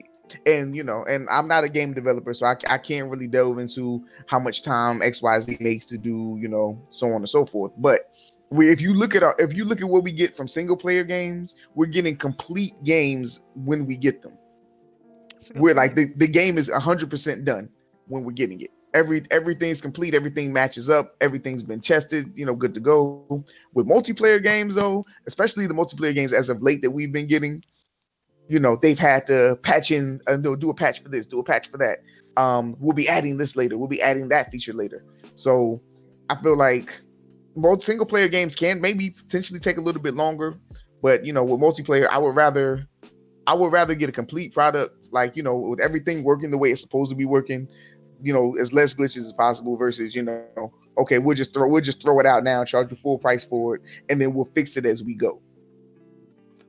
And, you know, and I'm not a game developer, so I can't really delve into how much time XYZ makes to do, you know, so on and so forth. But if you look at what we get from single player games, we're getting complete games when we get them. We're like the game is 100% done when we're getting it. Everything's complete, everything matches up, everything's been tested, you know, good to go. With multiplayer games though, especially the multiplayer games as of late that we've been getting, you know, they've had to patch in, do a patch for this, do a patch for that. We'll be adding this later. We'll be adding that feature later. So I feel like both single player games can maybe potentially take a little bit longer, but you know, with multiplayer, I would rather get a complete product, like, you know, with everything working the way it's supposed to be working, you know, as less glitches as possible versus, you know, okay, we'll just throw it out now, charge you full price for it, and then we'll fix it as we go.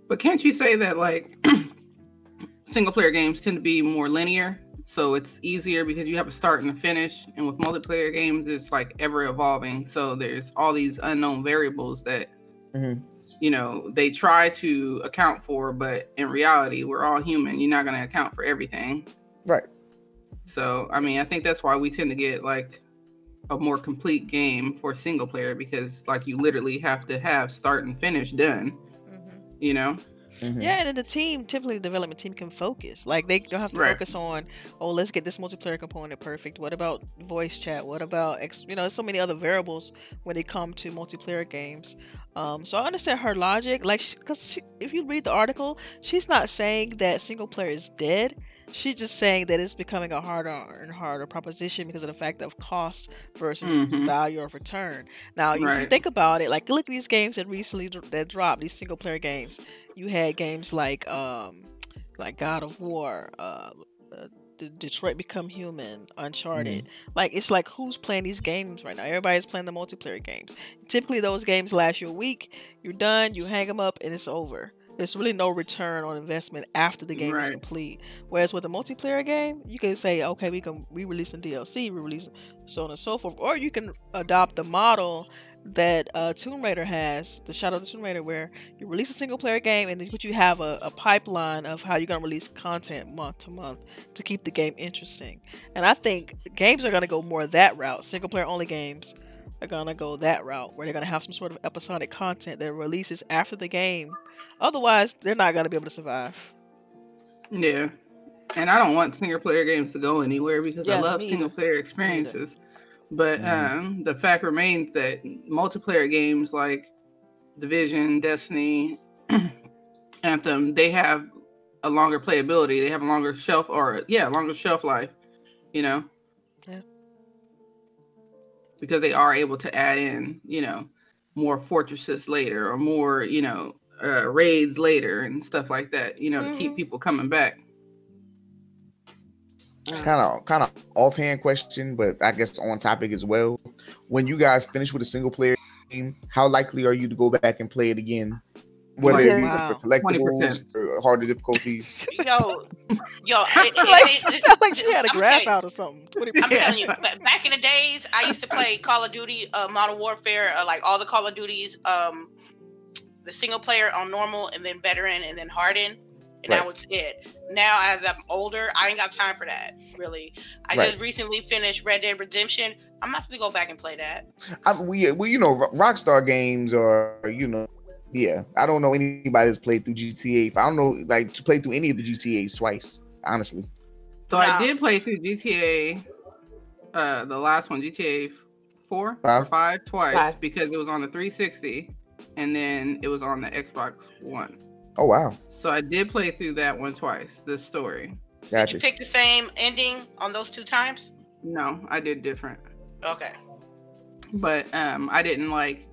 But can't you say that like single player games tend to be more linear, so it's easier because you have a start and a finish, and with multiplayer games it's like ever evolving, so there's all these unknown variables that you know they try to account for, but in reality we're all human. You're not going to account for everything, right? So I mean, I think that's why we tend to get like a more complete game for single player, because like you literally have to have start and finish done. You know? Yeah, and then the development team can focus. Like they don't have to focus on, oh, let's get this multiplayer component perfect. What about voice chat? What about you know, there's so many other variables when they come to multiplayer games. So I understand her logic. Like, because if you read the article, she's not saying that single player is dead. She's just saying that it's becoming a harder and harder proposition because of the fact of cost versus value of return. Now, if you think about it, like look at these games that recently dropped, these single player games. You had games like God of War, Detroit Become Human, Uncharted. Like it's like who's playing these games right now? Everybody's playing the multiplayer games. Typically, those games last you a week. You're done. You hang them up, and it's over. There's really no return on investment after the game is complete. Whereas with a multiplayer game, you can say, okay, we releasing DLC, we release so on and so forth, or you can adopt the model that Tomb Raider has, the Shadow of the Tomb Raider, where you release a single player game and then you have a pipeline of how you're gonna release content month to month to keep the game interesting. And I think games are gonna go more that route. Single player only games are gonna go that route, where they're gonna have some sort of episodic content that releases after the game. Otherwise, they're not going to be able to survive. Yeah. And I don't want single player games to go anywhere because I love single player experiences. But the fact remains that multiplayer games like Division, Destiny, Anthem, they have a longer playability. They have a longer shelf life, you know? Yeah. Because they are able to add in, you know, more fortresses later or more, you know, raids later and stuff like that, you know, to keep people coming back. Kind of offhand question, but I guess on topic as well. When you guys finish with a single player game, how likely are you to go back and play it again? Whether it be for collectibles or harder difficulties. Yo, it sounds like she had a graph out or something. I'm telling you, back in the days, I used to play Call of Duty, Modern Warfare, like all the Call of Duties, the single player on normal, and then veteran, and then hardened, and that was it. Now, as I'm older, I ain't got time for that, really. I just recently finished Red Dead Redemption. I'm not going to go back and play that. You know, Rockstar games are, you know, I don't know anybody that's played through GTA. I don't know, like, to play through any of the GTAs twice, honestly. So I did play through GTA the last one, GTA 4 or 5 twice because it was on the 360 and then it was on the Xbox One. Oh wow! So I did play through that one twice. The story. Did you pick the same ending on those 2 times? No, I did different. Okay. But I didn't like.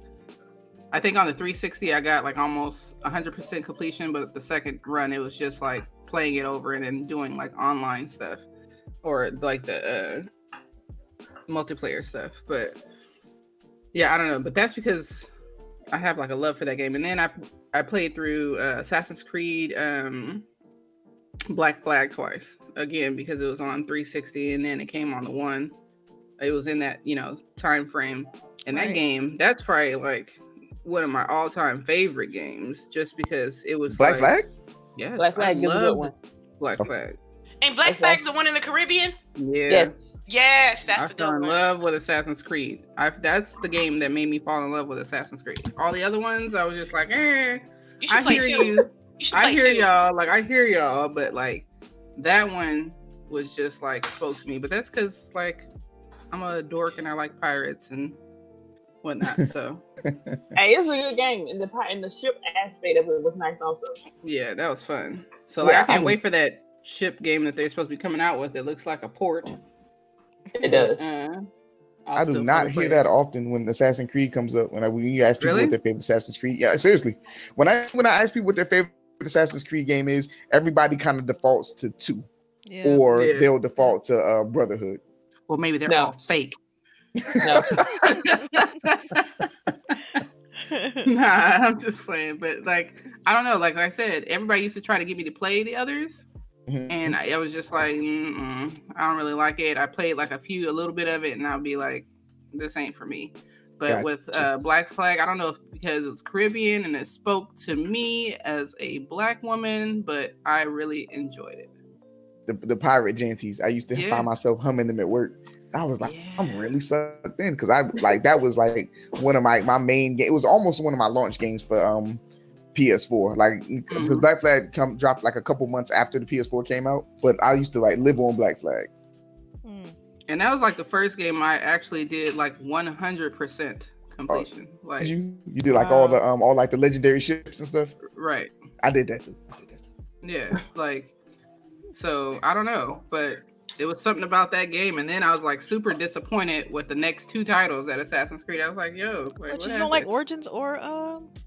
I think on the 360 I got like almost 100% completion, but the second run it was just like playing it over and then doing like online stuff or like the multiplayer stuff. But yeah, I don't know. But that's because I have like a love for that game. And then I played through Assassin's Creed Black Flag twice again because it was on 360 and then it came on the One. It was in that time frame. And that game, that's probably like one of my all-time favorite games, just because it was Black Flag. Yes, Black Flag is a good one. Black Flag. And Black Flag, the one in the Caribbean. Yeah. Yes, that's the good one. I fell in love with Assassin's Creed. That's the game that made me fall in love with Assassin's Creed. All the other ones, I was just like, I hear you. I hear y'all. Like I hear y'all, but like that one was just like spoke to me. But that's because like I'm a dork and I like pirates and whatnot. So hey, it's a good game, and the ship aspect of it was nice also. Yeah, that was fun. So like I can't wait for that ship game that they're supposed to be coming out with. It looks like a port. It does. I do not hear that often when Assassin's Creed comes up. When you ask people what their favorite Assassin's Creed, yeah, seriously, when I ask people what their favorite Assassin's Creed game is, everybody kind of defaults to 2, or they'll default to Brotherhood. Well, maybe they're all fake. No. Nah, I'm just playing. But like, I don't know. Like I said, everybody used to try to get me to play the others, and I was just like, I don't really like it. I played like a little bit of it, and I'll be like, this ain't for me. But with Black Flag, I don't know if because it was Caribbean and it spoke to me as a Black woman, but I really enjoyed it. The pirate janties, I used to find myself humming them at work. I was like, I'm really sucked in because that was like one of my main games. It was almost one of my launch games for PS4. Like because Black Flag dropped like a couple months after the PS4 came out, but I used to like live on Black Flag. And that was like the first game I actually did like 100% completion. Like you did like all like the legendary ships and stuff. Right. I did that too. Yeah, like so I don't know, but it was something about that game, and then I was like super disappointed with the next 2 titles at Assassin's Creed. I was like, "Yo, but you don't like Origins or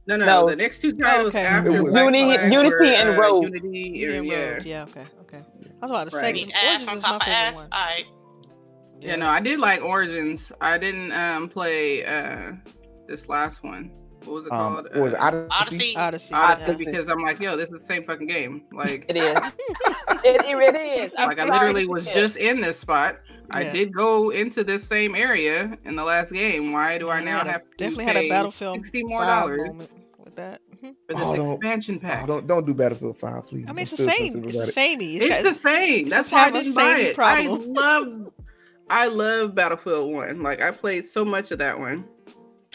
No. The next 2 titles after Unity and Rogue. Unity, okay. I was about to say Origins is my favorite one. Yeah, no, I did like Origins. I didn't play this last one. What was it called? What was it? Odyssey, because I'm like, yo, this is the same fucking game. Like it is. it is. Like I literally was just in this spot. I did go into this same area in the last game. Why do I now have to definitely pay had a Battlefield $60 more moment with that for this expansion pack? Don't do Battlefield 5, please. I mean, it's the same. It's the same. It's the same. That's why I didn't buy it. I love Battlefield 1. Like I played so much of that one.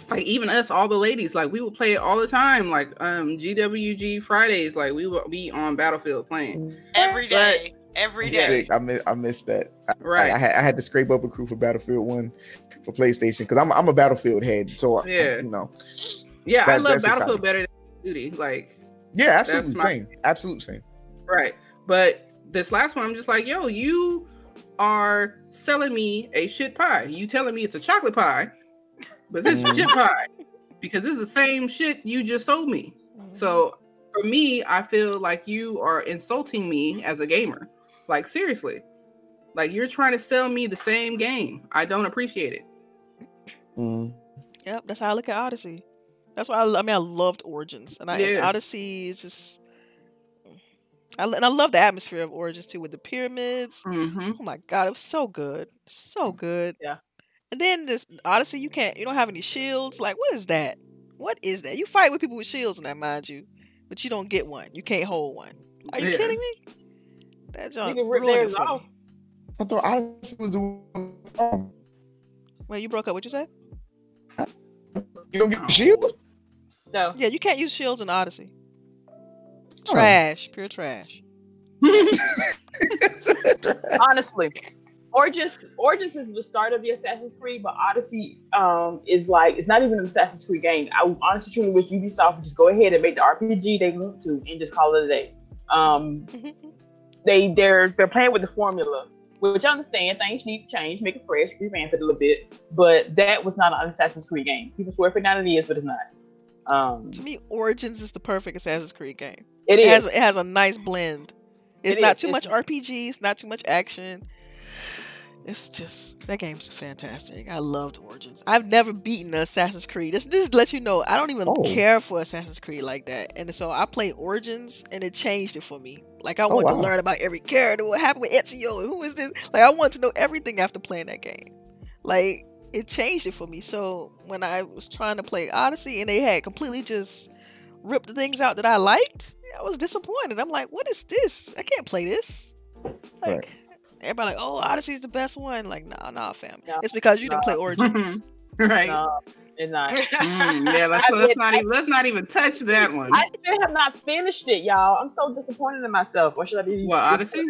Like even us, all the ladies, like we would play it all the time. Like GWG Fridays, like we would be on Battlefield playing every day. I missed that. Right. I had to scrape up a crew for Battlefield 1 for PlayStation because I'm a Battlefield head. So Yeah, I love Battlefield better than Duty. Like absolutely same. Right. But this last one, I'm just like, yo, you are selling me a shit pie. You telling me it's a chocolate pie, but this is shit pie because this is the same shit you just sold me. So for me, I feel like you are insulting me as a gamer. Like seriously, like you're trying to sell me the same game. I don't appreciate it. Yep, that's how I look at Odyssey. That's why I loved Origins, and Odyssey is just. I love the atmosphere of Origins too, with the pyramids. Oh my god, it was so good, so good. Yeah. And then this Odyssey, you don't have any shields. Like, what is that? What is that? You fight with people with shields in that, mind you, but you don't get one. You can't hold one. Are you kidding me? That junk ruined it for me. I thought Odyssey was the. Wait, you broke up. What you say? You don't get the shield? No. Yeah, you can't use shields in Odyssey. Trash, pure trash. Honestly, Origins is the start of the Assassin's Creed, but Odyssey is like, it's not even an Assassin's Creed game. I honestly truly wish Ubisoft would just go ahead and make the RPG they want to and just call it a day. They're playing with the formula, which I understand things need to change, make it fresh, revamp it a little bit. But that was not an Assassin's Creed game. People swear for it is, but it's not. To me, Origins is the perfect Assassin's Creed game. It is. It has a nice blend. It's not too much RPGs, not too much action. It's just, that game's fantastic. I loved Origins. I've never beaten an Assassin's Creed. This lets you know I don't even care for Assassin's Creed like that. And so I played Origins and it changed it for me. Like I wanted to learn about every character, what happened with Ezio, and who is this? Like I wanted to know everything after playing that game. Like it changed it for me. So when I was trying to play Odyssey and they had completely just ripped the things out that I liked, I was disappointed. I'm like, what is this? I can't play this. Like everybody like, oh, Odyssey's the best one. Like, nah, fam. No, it's because you didn't play Origins. Right. No, it's not. Yeah, let's not even touch that one. I still have not finished it, y'all. I'm so disappointed in myself. What should I be? What, Odyssey?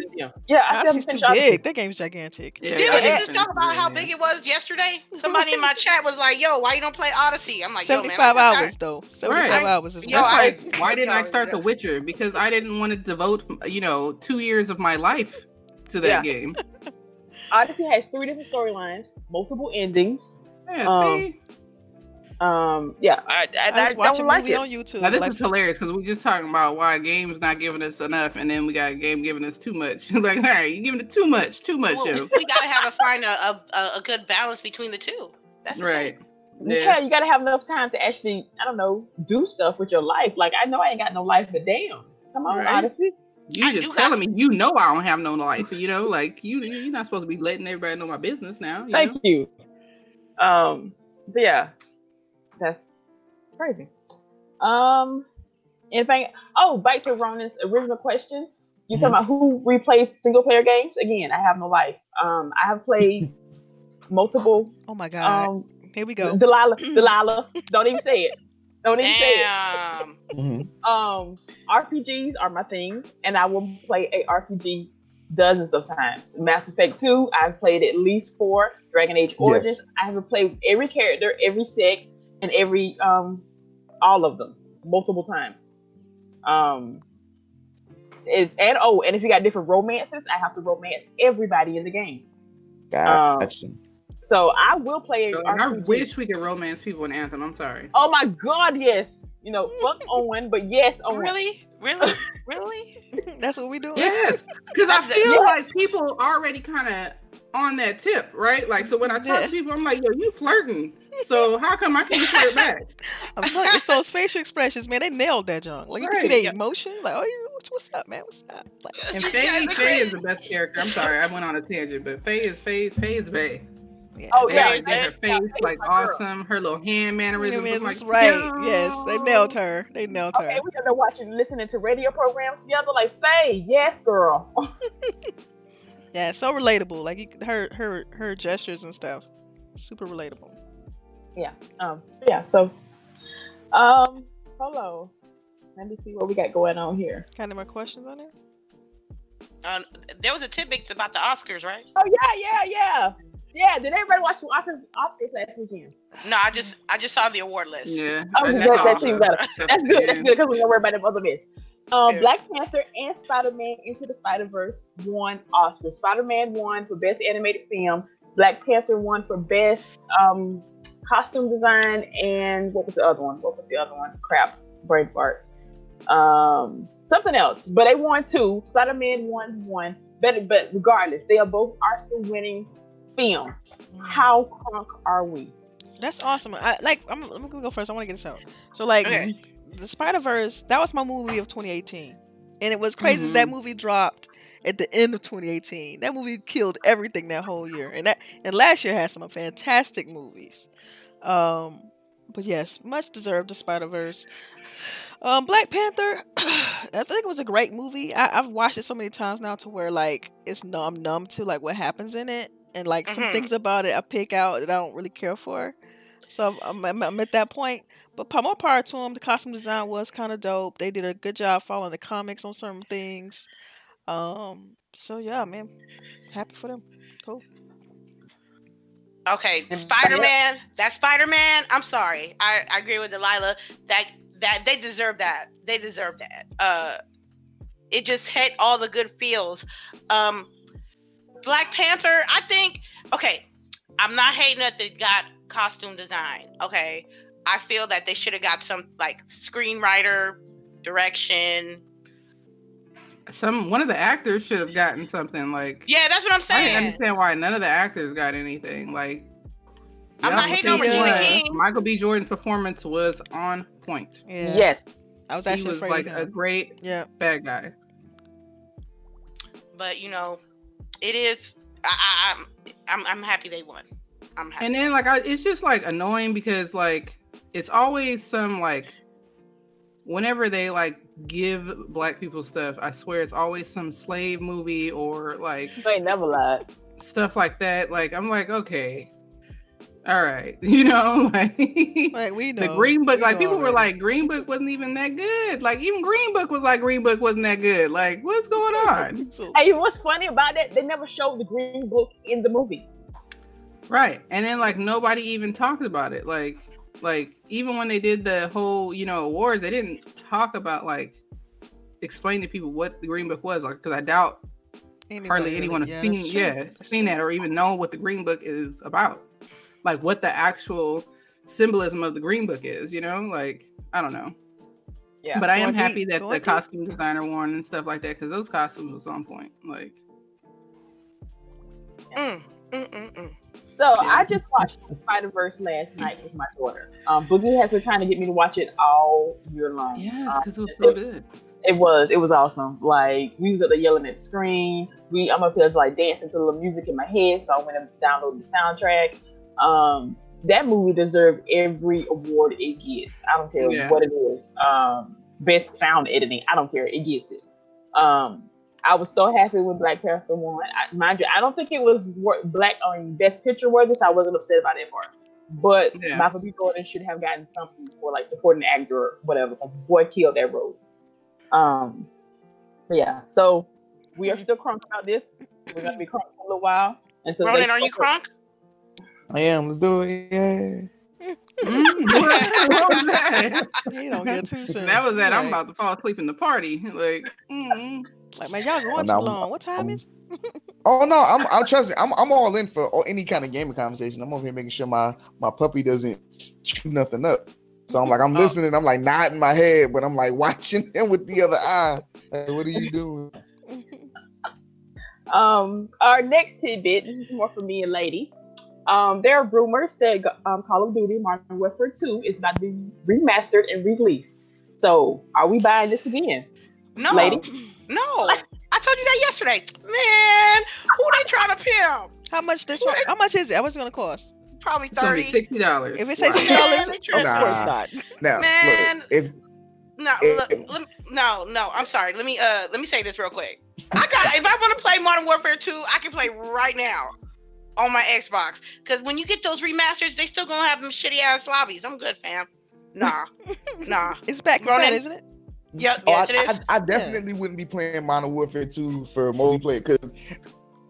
Yeah, Odyssey's too big. That game's gigantic. Yeah, didn't we just talk about how big it was yesterday? Somebody in my chat was like, yo, why you don't play Odyssey? I'm like, 75 hours though. 75 hours is why didn't I start The Witcher? Because I didn't want to devote, 2 years of my life to that game. Odyssey has 3 different storylines, multiple endings. Yeah, see? I just watch a movie on YouTube. Now this is hilarious because we're just talking about why games not giving us enough, and then we got a game giving us too much. Like, all right, you're giving it too much, yo. We gotta find a good balance between the two. That's right. Yeah, you gotta have enough time to actually, I don't know, do stuff with your life. Like, I know I ain't got no life, but damn, come on, Odyssey. You just telling me I don't have no life. Like you're not supposed to be letting everybody know my business now. Thank you. But yeah, that's crazy. Back to Ronin's original question. You talking about who replays single player games? Again, I have no life. I have played multiple. Oh my god! Here we go. Delilah. Don't even say it. Don't even say it. RPGs are my thing, and I will play a RPG dozens of times. Mass Effect 2, I've played at least 4. Dragon Age Origins, I have played every character, every sex, and every all of them multiple times. And if you got different romances, I have to romance everybody in the game. Gotcha. So I will play. I wish we could romance people in Anthem. I'm sorry. Oh my god, yes. Fuck Owen, but yes, Owen. Really? That's what we do. Yes, because I feel like people already kind of on that tip, right? Like, so when I talk to people, I'm like, yo, you flirting. So how come I can't flirt back? I'm telling you, it's those facial expressions, man. They nailed that, John. Like, you can see their emotion. Like, oh, what's up, man? What's up? Like, and Faye is the best character. I'm sorry, I went on a tangent, but Faye is Faye. Yeah. Her face like awesome. Her little hand mannerisms. Like, right. Yes, they nailed her. We gotta listening to radio programs together. Like, Faye, yes, girl. Yeah, so relatable. Like her gestures and stuff, super relatable. Yeah. So, hold on. Let me see what we got going on here. Kind of more questions on there? There was a tidbit about the Oscars, right? Oh yeah. Yeah, did everybody watch the Oscars last weekend? No, I just saw the award list. Yeah. Oh, that's good. That's good because we don't worry about them other bits. Black Panther and Spider-Man Into the Spider-Verse won Oscars. Spider-Man won for Best Animated Film. Black Panther won for Best Costume Design. And what was the other one? Crap. Brain fart. Something else. But they won 2. Spider-Man won 1. But regardless, they are both Oscar-winning films. How crunk are we? That's awesome. I'm gonna go first. I want to get this out. So the Spider-Verse, that was my movie of 2018, and it was crazy. That movie dropped at the end of 2018. That movie killed everything that whole year, and last year had some fantastic movies. But yes, much deserved the Spider-Verse. Black Panther, I think it was a great movie. I've watched it so many times now to where I'm numb to what happens in it. And some things about it I pick out that I don't really care for. So I'm at that point. But more power to them. The costume design was kind of dope. They did a good job following the comics on certain things. So yeah, man, happy for them. Cool. Okay, Spider-Man. That Spider-Man. I'm sorry. I agree with Delilah. That they deserve that. They deserve that. It just hit all the good feels. Black Panther. I think. Okay, I'm not hating that they got costume design. Okay, I feel that they should have got some like screenwriter, direction. One of the actors should have gotten something like. Yeah, that's what I'm saying. I didn't understand why none of the actors got anything. Like, I'm not hating on Regina King. Michael B. Jordan's performance was on point. Yeah. Yes, I was actually afraid like a great bad guy. But you know, it is. I'm happy they won. I'm happy. And then like it's just like annoying because like it's always some like whenever they like give black people stuff, I swear it's always some slave movie or like they never lied. Stuff like that. Like I'm like, okay, all right, you know, like we know the Green Book. Like people were like, Green Book wasn't even that good. Like even Green Book was like, Green Book wasn't that good. Like what's going on? Hey, what's funny about that? They never showed the Green Book in the movie. Right, and then like nobody even talked about it. Like even when they did the whole awards, they didn't talk about like explain to people what the Green Book was. Like because I doubt hardly anyone has seen that or even know what the Green Book is about. Like what the actual symbolism of the Green Book is. Like I don't know. Yeah, but I am happy that the costume designer won and stuff like that because those costumes was on point. Like. So I just watched the Spider-Verse last night with my daughter. Boogie has been trying to get me to watch it all year long. Yes, because it was so good. It was awesome. Like we was up there yelling at the screen. I'm up there like dancing to the music in my head. So I went and downloaded the soundtrack. That movie deserved every award it gets. I don't care what it is. Best sound editing. I don't care. It gets it. I was so happy when Black Panther won. Mind you, I don't think it was Best Picture worthy, so I wasn't upset about that part. But Michael B. Jordan should have gotten something for like supporting actor or whatever, because the boy killed that role. So we are still crunk about this. We're gonna be crunk for a little while until. Ronin, are you crunk? I am. Let's do it. Yeah. What was that? You don't get too soon. That was that. I'm about to fall asleep in the party. Like. Like man, y'all going too long. What time is? Oh no, I'm trust me. I'm all in for any kind of gaming conversation. I'm over here making sure my puppy doesn't chew nothing up. So I'm like, I'm listening. I'm like nodding my head, but I'm like watching him with the other eye. Like, what are you doing? Our next tidbit. This is more for me and Lady. There are rumors that Call of Duty Modern Warfare 2 is about to be remastered and released. So are we buying this again? No. Lady? No, I told you that yesterday. Man, who they trying to pimp? How much is it? What's it gonna cost? Probably $30. $60. If it says $60, of course not. No, man. Look, No. I'm sorry. Let me say this real quick. If I want to play Modern Warfare 2, I can play right now on my Xbox. Because when you get those remasters, they still gonna have them shitty ass lobbies. I'm good, fam. Nah. It's back on that, isn't it? Yeah, yes, it is. I definitely wouldn't be playing Modern Warfare 2 for multiplayer because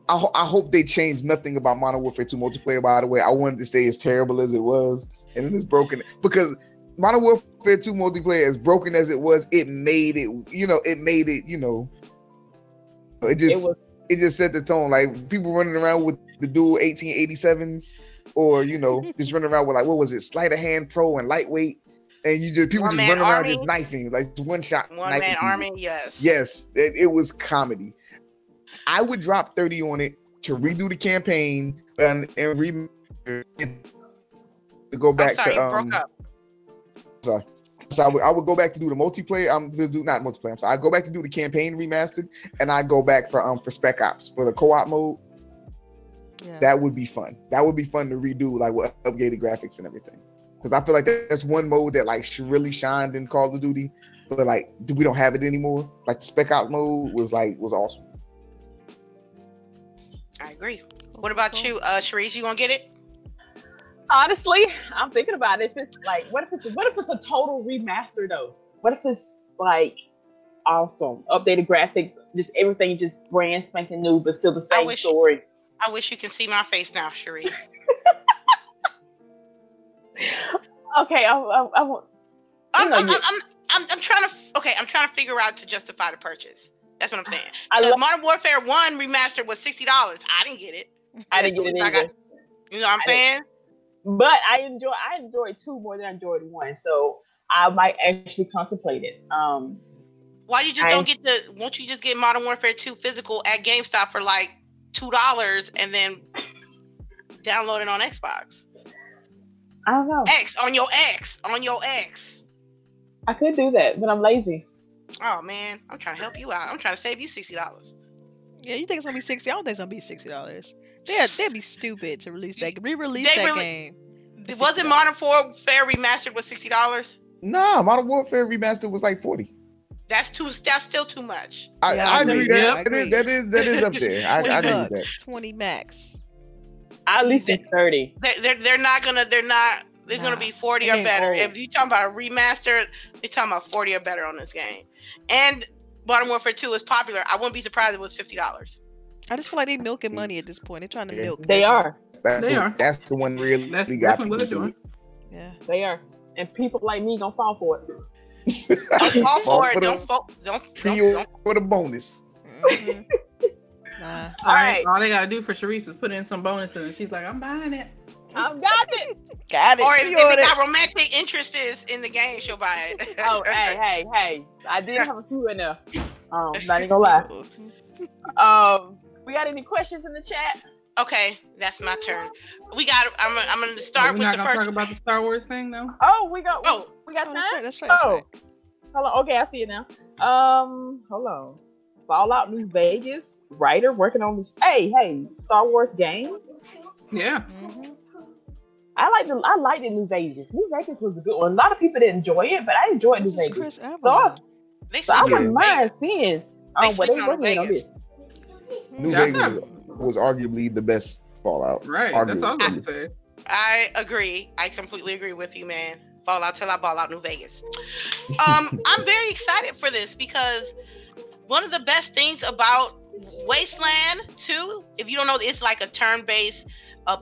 I hope they change nothing about Modern Warfare 2 multiplayer. By the way, I wanted to stay as terrible as it was, and it is broken because Modern Warfare 2 multiplayer, as broken as it was, it made it. It just set the tone. Like people running around with the dual 1887s, or just running around with like what was it, Sleight of Hand Pro and lightweight. And people just running around just knifing, like one shot. One man army, yes. Yes, it was comedy. I would drop 30 on it to redo the campaign and to go back to. You broke up. Sorry. So I would go back to do the multiplayer. Not multiplayer. I'm sorry. I go back to do the campaign remastered, and I go back for Spec Ops for the co-op mode. Yeah. That would be fun. That would be fun to redo, like with updated graphics and everything. Because I feel like that's one mode that like really shined in Call of Duty, but like we don't have it anymore. Like the Spec Ops mode was awesome. I agree. What about you, Charisse? You gonna get it? Honestly, I'm thinking about it. If it's like, what if it's a total remaster though? What if it's like awesome. Updated graphics, just everything, just brand spanking new, but still the same story. I wish you can see my face now, CHAREECE. Okay, I'm trying to figure out to justify the purchase. That's what I'm saying. The Modern Warfare 1 remastered was $60. I didn't get it. I didn't get it either. You know what I'm saying? But I enjoyed 2 more than I enjoyed 1, so I might actually contemplate it. Why you just won't you just get Modern Warfare 2 physical at GameStop for like $2 and then download it on Xbox? I don't know. On your X. I could do that, but I'm lazy. Oh man, I'm trying to help you out. I'm trying to save you $60. Yeah, you think it's gonna be $60? I don't think it's gonna be $60. They'd be stupid to re-release that game. Wasn't Modern Warfare Remastered was $60? No, Modern Warfare Remastered was like $40. That's still too much. I agree. That is up there. I agree with that. 20 max. At least it's 30. They're gonna be 40 or better. If you talking about a remaster, they're talking about 40 or better on this game. And Modern Warfare 2 is popular. I wouldn't be surprised if it was $50. I just feel like they're milking money at this point. They're trying to milk. They are. That's the one really got people doing. Yeah, they are. And people like me gonna fall for it. Don't fall for it. Don't for the bonus. Mm-hmm. All right. All they gotta do for CHAREECE is put in some bonuses, and she's like, "I'm buying it. I've got it. Got it." Or if it got romantic interests in the game, she'll buy it. Oh, hey! I did have a few in there. Not even gonna lie. We got any questions in the chat? Okay, that's my turn. I'm gonna start with the first. Talk about the Star Wars thing though. Oh, we got time. That's right. Hold on. Okay, I see it now. Hold on. Fallout New Vegas writer working on this. Hey, Star Wars game. Yeah. Mm-hmm. I like the New Vegas. New Vegas was a good one. A lot of people didn't enjoy it, but I enjoyed New Vegas. So I wouldn't mind seeing what they working on this. New Vegas was arguably the best Fallout. Right. Arguably. That's all I'm gonna say. I agree. I completely agree with you, man. Fallout till I ball out New Vegas. I'm very excited for this because one of the best things about Wasteland 2, if you don't know, it's like a turn-based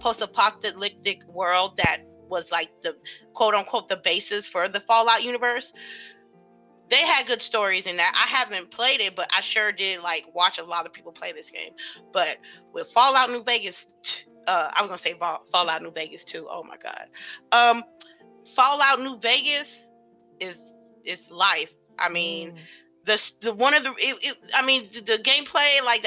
post-apocalyptic world that was like the quote-unquote the basis for the Fallout universe. They had good stories in that. I haven't played it, but I sure did like watch a lot of people play this game. But with Fallout New Vegas, I was gonna say Fallout New Vegas 2. Oh my god, Fallout New Vegas is life. I mean, the gameplay, like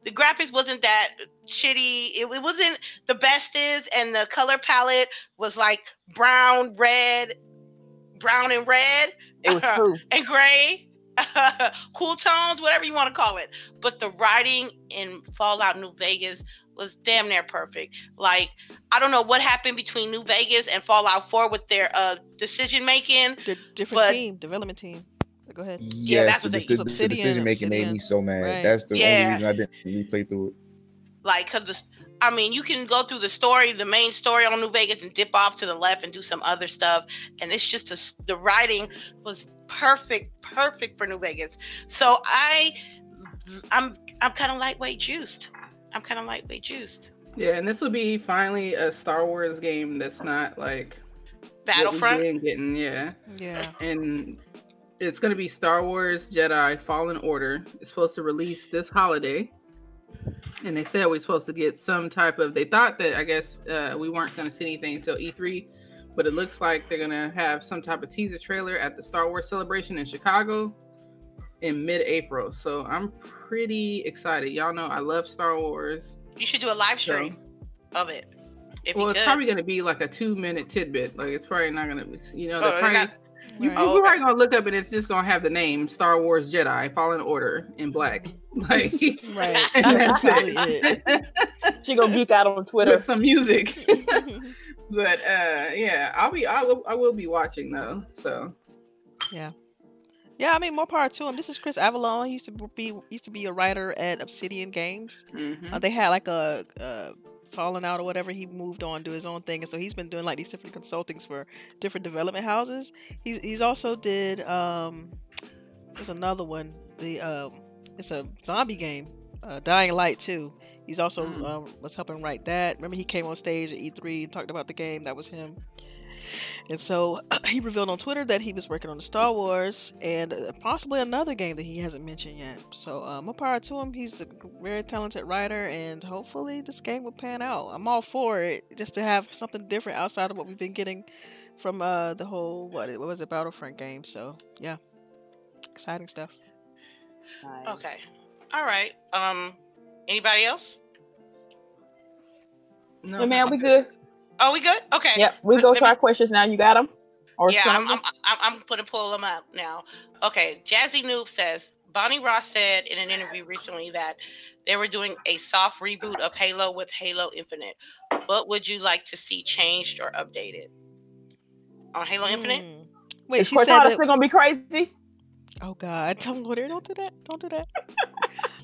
the graphics wasn't that shitty. It wasn't the bestest, and the color palette was like brown and red. It was true. And gray, cool tones, whatever you want to call it. But the writing in Fallout New Vegas was damn near perfect. Like, I don't know what happened between New Vegas and Fallout 4 with their decision making. The different development team. Go ahead. Yeah, that's what they use. The decision making made me so mad. Right. That's the only reason I didn't replay through it. Like, because you can go through the main story on New Vegas and dip off to the left and do some other stuff. And it's just the writing was perfect for New Vegas. So I'm kind of lightweight juiced. Yeah, and this will be finally a Star Wars game that's not like Battlefront. Yeah. And it's going to be Star Wars Jedi Fallen Order. It's supposed to release this holiday. And they said we're supposed to get some type of... They thought that, I guess, we weren't going to see anything until E3. But it looks like they're going to have some type of teaser trailer at the Star Wars Celebration in Chicago in mid-April. So I'm pretty excited. Y'all know I love Star Wars. You should do a live stream of it. It's probably going to be like a 2-minute tidbit. Like, it's probably not going to be... You're probably going to look up and it's just going to have the name Star Wars Jedi Fallen Order in black. Like, right. And that's it. She gonna geek out on Twitter with some music. But yeah, I will be watching though. So yeah. I mean, more power to him. This is Chris Avalon. He used to be a writer at Obsidian Games. Mm-hmm. They had like a Fallen Out or whatever. He moved on to do his own thing, and so he's been doing like these different consultings for different development houses. He's also did There's another one. It's a zombie game, Dying Light 2. He's also was helping write that. Remember, he came on stage at E3 and talked about the game. That was him. And so he revealed on Twitter that he was working on the Star Wars and possibly another game that he hasn't mentioned yet. So more power to him. He's a very talented writer, and hopefully this game will pan out. I'm all for it, just to have something different outside of what we've been getting from the whole what was it, Battlefront game. So yeah, exciting stuff. Nice. Okay, all right. Anybody else? No, man, we good. Oh, we good? Okay. Yep, we go to our questions now. You got them? Or yeah, I'm gonna pull them up now. Okay, Jazzy Noob says Bonnie Ross said in an interview recently that they were doing a soft reboot of Halo with Halo Infinite. What would you like to see changed or updated on Halo Infinite? Wait, she said that gonna be crazy. Oh God, don't go there. Don't do that. Don't do that.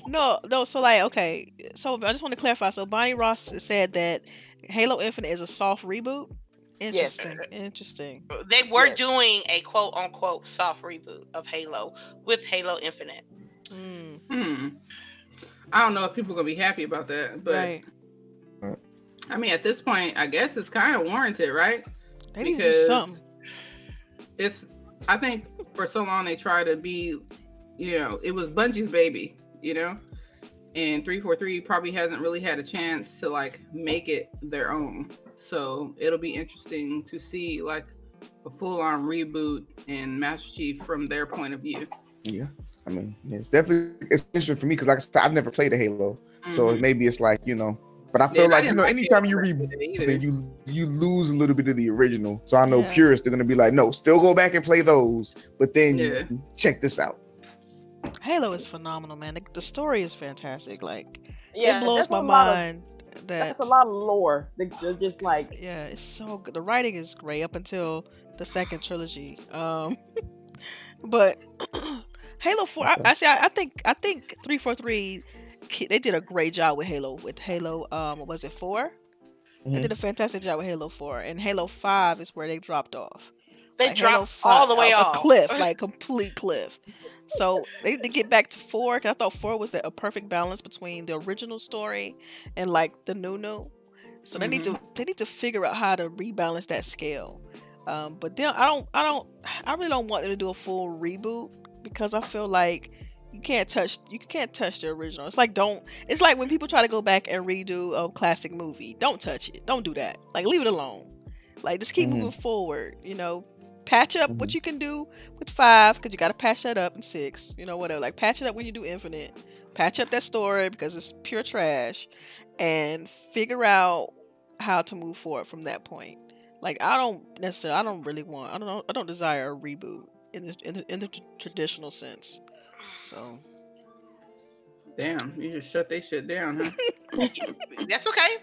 No. So like, okay. So I just want to clarify. So Bonnie Ross said that Halo Infinite is a soft reboot. Interesting. Yes. Interesting. They were doing a quote unquote soft reboot of Halo with Halo Infinite. I don't know if people are gonna be happy about that, but right. I mean, at this point, I guess it's kind of warranted, right? They need to do something. I think for so long they try to be, it was Bungie's baby, and 343 probably hasn't really had a chance to like make it their own. So it'll be interesting to see like a full-on reboot and Master Chief from their point of view. Yeah, I mean, it's interesting for me because like I said, I've never played a Halo, so maybe it's like But I feel like anytime you reboot, you lose a little bit of the original. So I know purists are gonna be like, no, still go back and play those, but then check this out. Halo is phenomenal, man. The story is fantastic. Like, it blows my mind. That's a lot of lore. They're just like, it's so good. The writing is great up until the second trilogy. But Halo 4, I think 343. They did a great job with Halo. What was it, 4? They did a fantastic job with Halo 4, and Halo 5 is where they dropped off. They dropped all the way off. A cliff, like complete cliff. So they need to get back to 4, because I thought 4 was a perfect balance between the original story and like the new. So they need to figure out how to rebalance that scale. But then I really don't want them to do a full reboot, because I feel like you can't touch the original. It's like when people try to go back and redo a classic movie. Don't touch it. Don't do that. Like, leave it alone. Like, just keep moving forward. Patch up what you can do with 5, because you got to patch that up in 6. Whatever. Like, patch it up when you do Infinite. Patch up that story because it's pure trash, and figure out how to move forward from that point. Like, I don't desire a reboot in the traditional sense. So, damn, you just shut they shit down, huh? That's okay.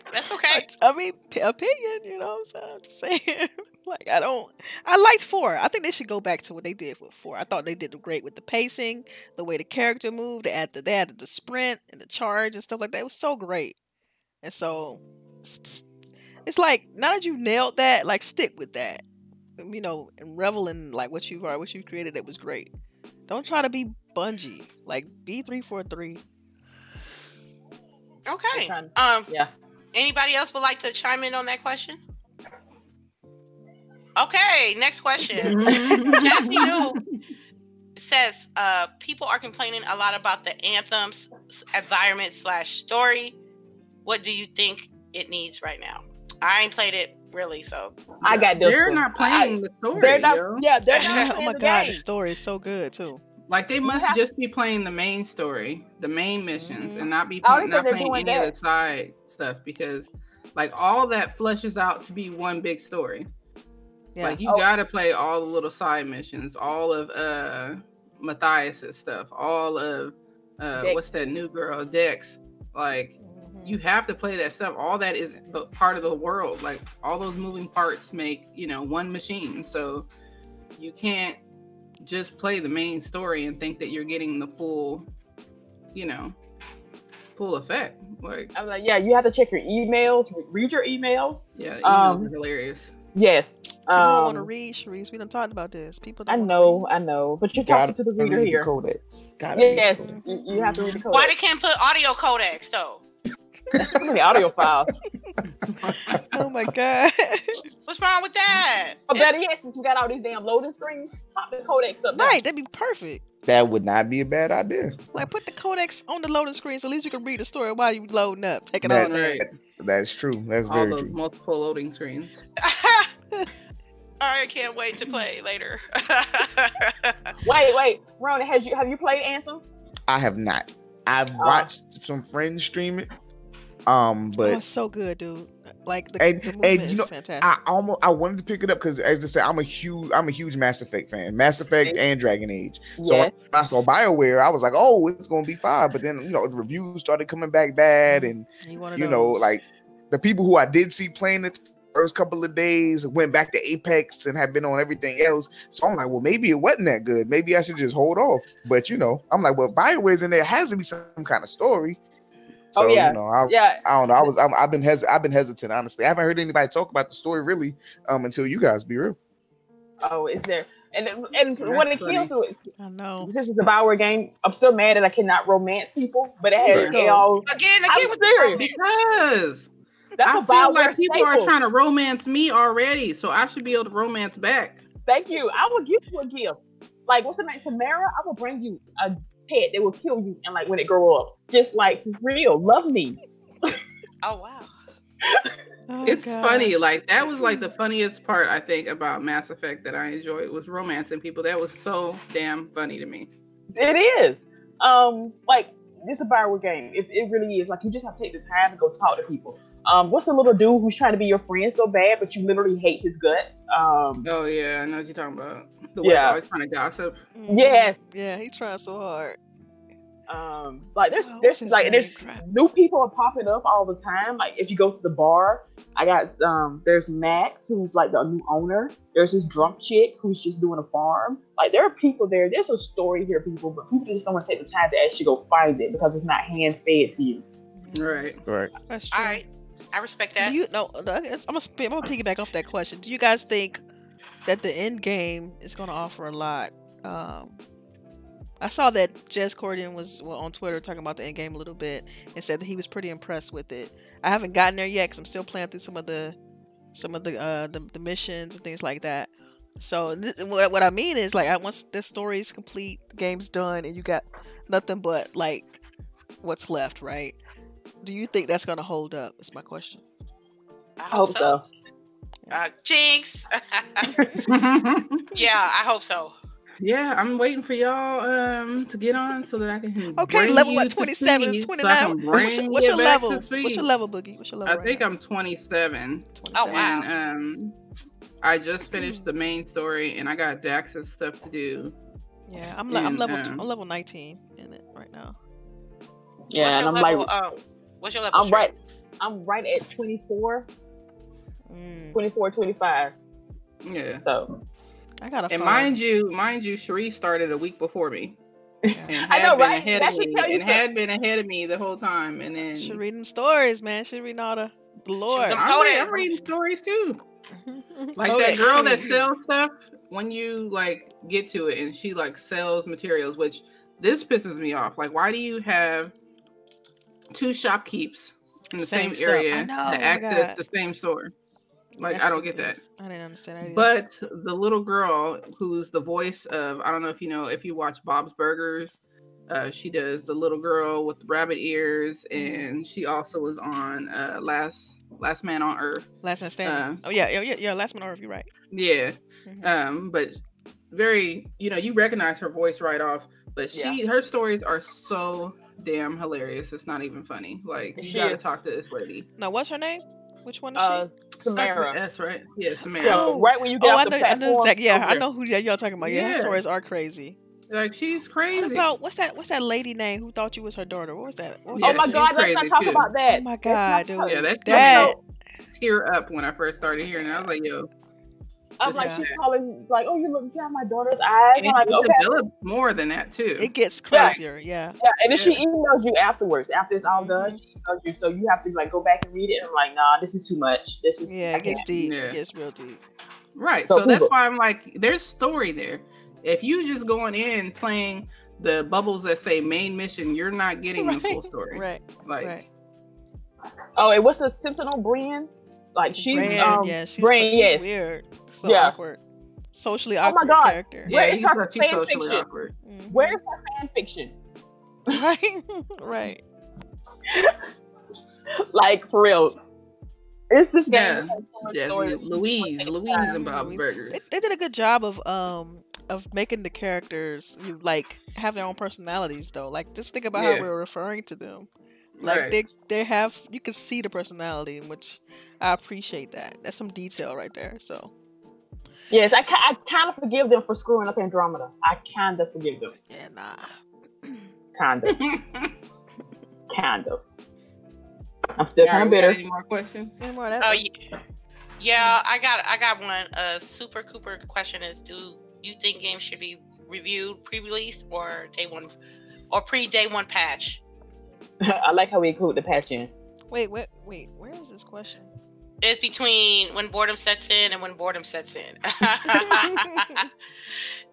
I mean, opinion, what I'm saying? I'm just saying. Like, I liked 4. I think they should go back to what they did with 4. I thought they did great with the pacing, the way the character moved. They added the sprint and the charge and stuff like that. It was so great. And so, it's like, now that you nailed that, like, stick with that. And revel in like what you created. That was great. Don't try to be Bungie. Like, be 343. Okay. Yeah. Anybody else would like to chime in on that question? Okay, next question. Jazzy Noob says, people are complaining a lot about the Anthem's environment / story. What do you think it needs right now? I ain't played it really, so I got this. They're not playing the story. They're not. Yeah, they're not. Oh my God, the story is so good too. Like, they must just be playing the main story, the main missions, and not playing any of the side stuff, because like all that fleshes out to be one big story. Yeah. Like, you gotta play all the little side missions, all of Matthias's stuff, all of what's that new girl, Dex. Like, you have to play that stuff. All that is part of the world. Like, all those moving parts make one machine. So you can't just play the main story and think that you're getting the full effect. Like, I'm like, yeah, you have to check your emails, read your emails. Yeah, emails are hilarious. Yes, People don't want to read, CHAREECE. We done talked about this. People don't I know. But you're talking to the reader read here. The codex. Yes, you have to read the codex. Why they can't put audio codex though? That's too many audio files. Oh my god. What's wrong with that? But better yet, since we got all these damn loading screens, pop the codex up. Right, that'd be perfect. That would not be a bad idea. Like, put the codex on the loading screen so at least you can read the story while you loading up. Take it all day. That's true. That's all very those true. Multiple loading screens. I can't wait to play later. Wait, Ronin, have you played Anthem? I have not. I've watched some friends stream it. But oh, it's so good, dude. Like the movement is fantastic. I wanted to pick it up because, as I said, I'm a huge Mass Effect fan. Mass Effect and Dragon Age. So when I saw BioWare, I was like, oh, it's gonna be fine. But then the reviews started coming back bad, and like the people who I did see playing it first couple of days went back to Apex and have been on everything else. So I'm like, well, maybe it wasn't that good. Maybe I should just hold off. But I'm like, well, BioWare's in there. It has to be some kind of story. So, I don't know. I've been hesitant, honestly. I haven't heard anybody talk about the story really until you guys. Be real. Oh, is there? And when it kills it, I know this is a BioWare game. I'm still mad that I cannot romance people, but it has all. Again, I'm serious because I feel like people are trying to romance me already, so I should be able to romance back. Thank you. I will give you a gift. Like, what's the name? Samara, I will bring you a pet that will kill you and like when it grow up. Just like for real. Love me. Oh wow. It's funny. Like that was like the funniest part I think about Mass Effect that I enjoyed was romancing people. That was so damn funny to me. It is. Like this is a BioWare game. It really is. Like you just have to take the time to go talk to people. What's the little dude who's trying to be your friend so bad, but you literally hate his guts? Oh yeah, I know what you're talking about. The one's always trying to gossip. Yes. Yeah, he's trying so hard. Like there's new people are popping up all the time. Like if you go to the bar, I got there's Max who's like the new owner. There's this drunk chick who's just doing a farm. Like there are people there. There's a story here, people, but people just don't want to take the time to actually go find it because it's not hand fed to you. Right. That's true. All right. I respect that. I'm gonna piggyback off that question. Do you guys think that the end game is gonna offer a lot? I saw that Jez Cordian was on Twitter talking about the end game a little bit and said that he was pretty impressed with it. I haven't gotten there yet because I'm still playing through some of the missions and things like that. So what I mean is like once the story is complete, the game's done, and you got nothing but like what's left, right? Do you think that's gonna hold up? Is my question. I hope so. Jinx. Yeah, I hope so. Yeah, I'm waiting for y'all to get on so that I can. Okay, level what? 27 and 29. What's your level? What's your level, Boogie? What's your level? I think I'm 27. Oh wow. And I just finished the main story, and I got Dax's stuff to do. Yeah, I'm level 19 in it right now. Yeah, and I'm level, what's your level? I'm right at 24. 24, 25. Yeah. So I gotta. And mind you, CHAREECE started a week before me. And I know, right? Had been ahead of me the whole time, and then she reading stories, man. She reading all the lore. I'm reading stories too. Like that girl that sells stuff. When you like get to it, and she like sells materials, which this pisses me off. Like, why do you have two shopkeepers in the same area to access the same store? Like, I don't get that. I didn't understand that. But the little girl who's the voice of, I don't know if you watch Bob's Burgers, she does the little girl with the rabbit ears, and she also was on Last Man on Earth. Last Man Standing. Yeah, Last Man on Earth, you're right. Yeah. But very, you recognize her voice right off, but her stories are so damn hilarious. It's not even funny. Like, you gotta talk to this lady. Now, what's her name? Which one is she? Samara. That's right. Yeah, Samara. Yeah, right when you get off the platform. I know who y'all talking about. Yeah, her stories are crazy. Like, she's crazy. What's that lady name who thought you was her daughter? What was that? Oh my God, let's not talk about that. Oh my God, dude. Yeah, that tear up when I first started hearing it. I was like, yo. I was like, she's calling, like, oh, you look at my daughter's eyes. And I'm like, okay. It develops more than that, too. It gets crazier, yeah. And then she emails you afterwards. After it's all done, she emails you. So you have to, like, go back and read it. And I'm like, nah, this is too much. It gets deep. Yeah. It gets real deep. Right. So that's why I'm like, there's story there. If you just going in playing the bubbles that say main mission, you're not getting the full story. Right. Like, right. Oh, and what's a Sentinel Brienne? Like she's she's weird. So awkward. Socially awkward character. Where is her fan fiction? Awkward. Where is her fan fiction? Right. Right. Like for real. It's this game. Yeah. Louise and Bob Burgers. They did a good job of making the characters like have their own personalities though. Like just think about how we're referring to them. Like they have, you can see the personality, which I appreciate that. That's some detail right there. So yes, I kind of forgive them for screwing up Andromeda. I kind of forgive them. Yeah, nah. Kind of. Kind of. I'm still kind of bitter. Any more questions? Any more? Yeah, I got one. Super Cooper question is: do you think games should be reviewed pre-release or day one, or pre-day one patch? I like how we include the patch in. Wait. Where is this question? It's between when boredom sets in and when boredom sets in.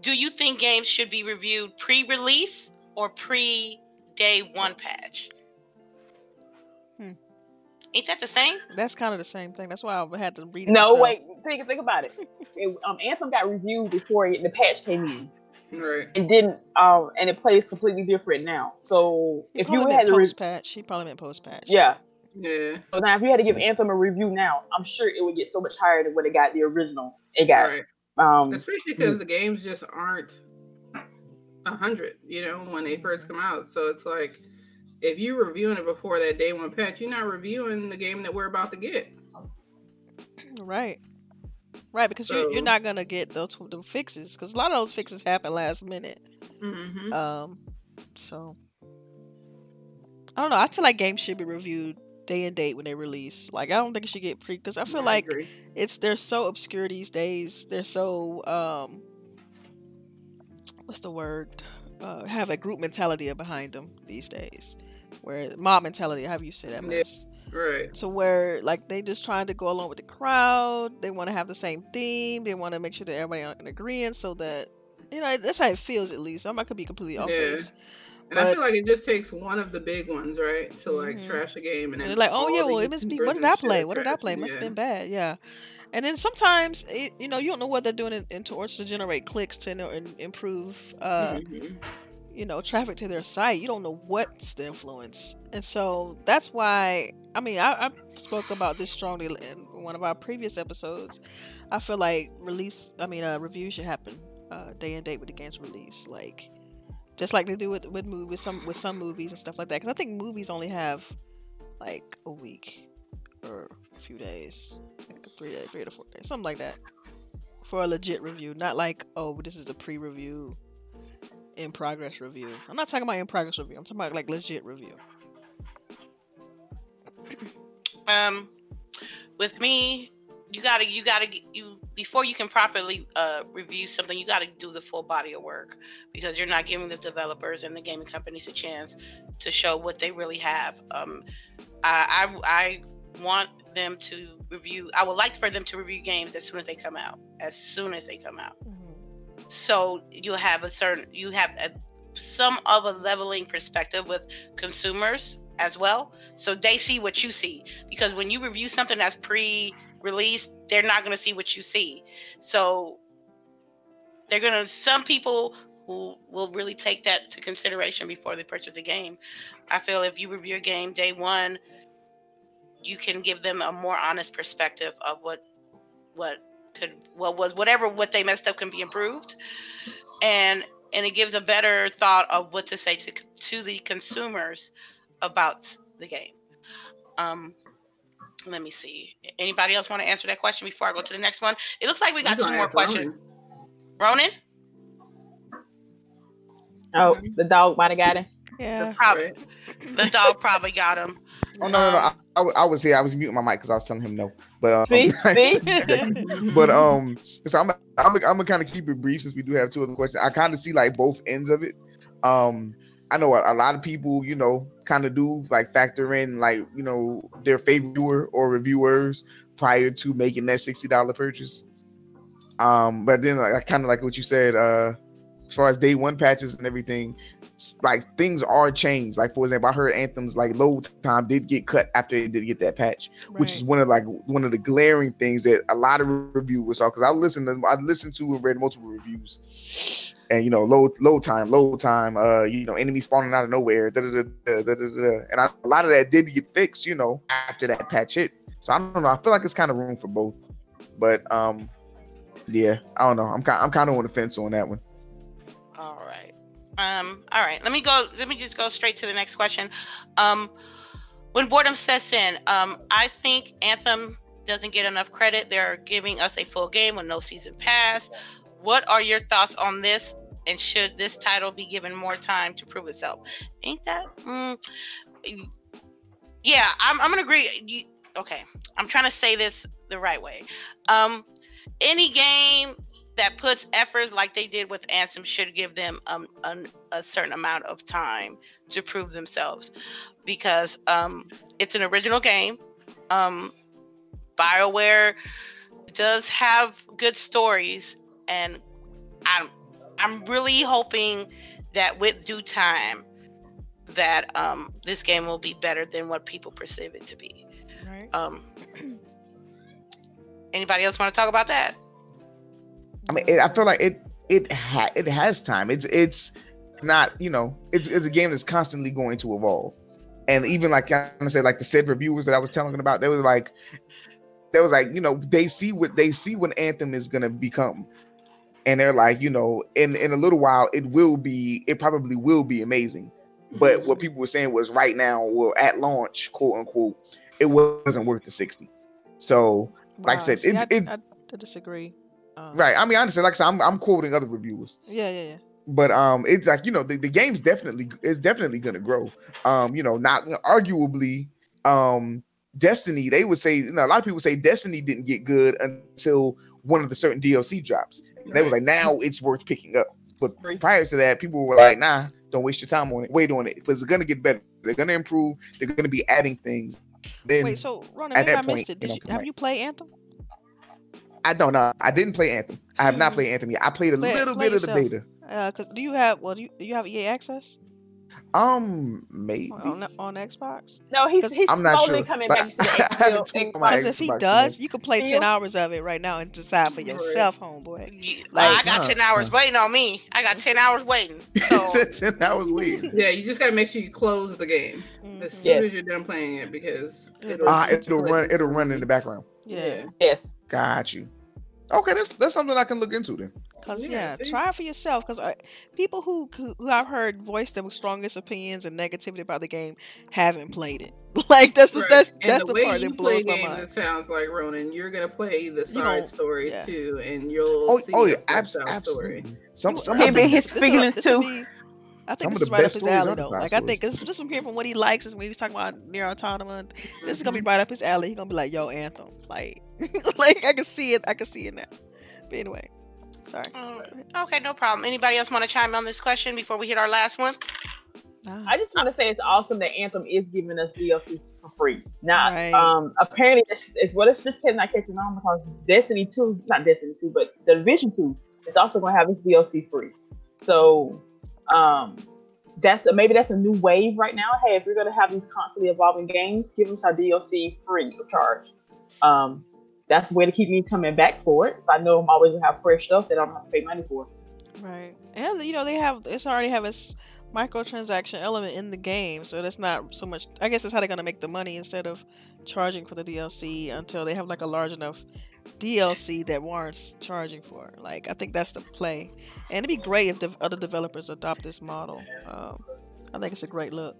Do you think games should be reviewed pre-release or pre-day one patch? Ain't that the same? That's kind of the same thing. That's why I had to read it. No, wait. Think about it. Anthem got reviewed before the patch came in. Right. It didn't. And it plays completely different now. So if you had to post patch, she probably meant post patch. Yeah. Yeah. So now, if you had to give Anthem a review now, I'm sure it would get so much higher than what it got the original. It got. Right. Especially because the games just aren't 100. You know, when they first come out. So it's like, if you're reviewing it before that day one patch, you're not reviewing the game that we're about to get. Right. Right, because you're not going to get the fixes. Because a lot of those fixes happen last minute. Mm-hmm. So, I don't know. I feel like games should be reviewed day and date when they release. Like, I don't think it should get because I feel like they're so obscure these days. They're so, what's the word? Have a group mentality behind them these days. Where mob mentality, however you say that mess. Right. So where like they just trying to go along with the crowd. They want to have the same theme. They want to make sure that everybody in agreement so that, you know, that's how it feels at least. I could be completely off base. And I feel like it just takes one of the big ones, right? To like trash a game and then they're like, oh yeah, well it must be, what did I play? What did I play? It must have been bad. Yeah. And then sometimes, you know, you don't know what they're doing in order to generate clicks to improve, you know, traffic to their site. You don't know what's the influence. And so that's why, I mean, I spoke about this strongly in one of our previous episodes. I feel like reviews should happen day and date with the game's release. Like, just like they do with some movies and stuff like that. Because I think movies only have like a week or a few days, like 3 to 4 days, something like that, for a legit review. Not like, oh, this is the pre-review, in progress review. I'm not talking about in progress review. I'm talking about like legit review. With me, you gotta before you can properly review something, you gotta do the full body of work, because you're not giving the developers and the gaming companies a chance to show what they really have. I want them to review. I would like for them to review games as soon as they come out. So you have some of a leveling perspective with consumers as well, so they see what you see. Because when you review something that's pre-released, they're not going to see what you see. So some people who will really take that to consideration before they purchase a game. I feel if you review a game day one, you can give them a more honest perspective of what they messed up can be improved, and it gives a better thought of what to say to the consumers about the game. Let me see. Anybody else want to answer that question before I go to the next one? It looks like we got 2 more questions. Ronin? Oh, the dog might have got him. Yeah. The dog probably got him. Oh no! I was here. I was muting my mic because I was telling him no. But see? But so I'm gonna kind of keep it brief since we do have 2 other questions. I kind of see like both ends of it. I know a lot of people, you know, kind of do like factor in like, you know, their favorite viewer or reviewers prior to making that $60 purchase. But then I kind of like what you said, as far as day one patches and everything, like things are changed. Like for example, I heard Anthem's like load time did get cut after it did get that patch, which is one of the glaring things that a lot of reviewers saw. Because I listened to and read multiple reviews, and load time, enemies spawning out of nowhere, and a lot of that did get fixed, after that patch hit. So I don't know. I feel like it's kind of room for both, but yeah, I don't know. I'm kind of on the fence on that one. All right. All right. Let me just go straight to the next question. When boredom sets in, I think Anthem doesn't get enough credit. They're giving us a full game with no season pass. What are your thoughts on this? And should this title be given more time to prove itself? Ain't that? Yeah, I'm gonna agree. Okay, I'm trying to say this the right way. Any game that puts efforts like they did with Anthem should give them a certain amount of time to prove themselves, because it's an original game. BioWare does have good stories, and I'm really hoping that with due time that this game will be better than what people perceive it to be. Right. Anybody else want to talk about that? I mean, I feel like it has time. It's not, it's a game that's constantly going to evolve. And even like I said, like the said reviewers that I was telling about, they was like, they see what Anthem is gonna become, and they're like, in a little while it probably will be amazing. But what people were saying was right now, well, at launch, quote unquote, it wasn't worth the 60. So, like I said, I disagree. Right. I mean, honestly, like I said, I'm quoting other reviewers. Yeah. But it's like, the game's definitely gonna grow. Not arguably, Destiny, they would say, a lot of people say Destiny didn't get good until one of the certain DLC drops. Right. They was like, now it's worth picking up. But prior to that, people were like, nah, don't waste your time on it. Wait on it, because it's gonna get better. They're gonna improve. They're gonna be adding things. Then, wait, so Ronin, maybe I missed it. Have you played Anthem? I don't know. I didn't play Anthem. I have not played Anthem yet. I played a little bit of the beta. Cause do you have EA access? Maybe on Xbox. No, he's slowly coming back to the Xbox. Because if he does, you can play 10 hours of it right now and decide for yourself, homeboy. I got 10 hours waiting on me. I got 10 hours waiting. So. 10 hours waiting. Yeah, you just gotta make sure you close the game as soon as you're done playing it, because it'll run in the background. Yeah. Yes. Got you. Okay, that's something I can look into then. Cause try it for yourself. Cause people who I've heard voice their strongest opinions and negativity about the game haven't played it. Like that's the part that blows my mind. It sounds like, Ronin, you're gonna play the side stories too, and you'll see absolutely. Some of his feelings too. I think this is right up his alley though. Like I think just from hearing from what he likes is when he was talking about Nier Automata. This is gonna be right up his alley. He's gonna be like, "Yo, Anthem." Like, like I can see it. I can see it now. But anyway, sorry. Okay, no problem. Anybody else want to chime in on this question before we hit our last one? I just want to say it's awesome that Anthem is giving us DLC for free. Now, apparently it's just not catching on, because Destiny 2, not Destiny 2, but the Division 2 is also going to have its DLC free. So, that's a new wave right now. Hey, if you're going to have these constantly evolving games, give us our DLC free of charge. That's the way to keep me coming back for it. If I know I'm always going to have fresh stuff that I don't have to pay money for. Right. And, it's already have its microtransaction element in the game, so that's not so much. I guess that's how they're going to make the money, instead of charging for the DLC until they have like a large enough DLC that warrants charging for. Like, I think that's the play, and it'd be great if the other developers adopt this model. I think it's a great look.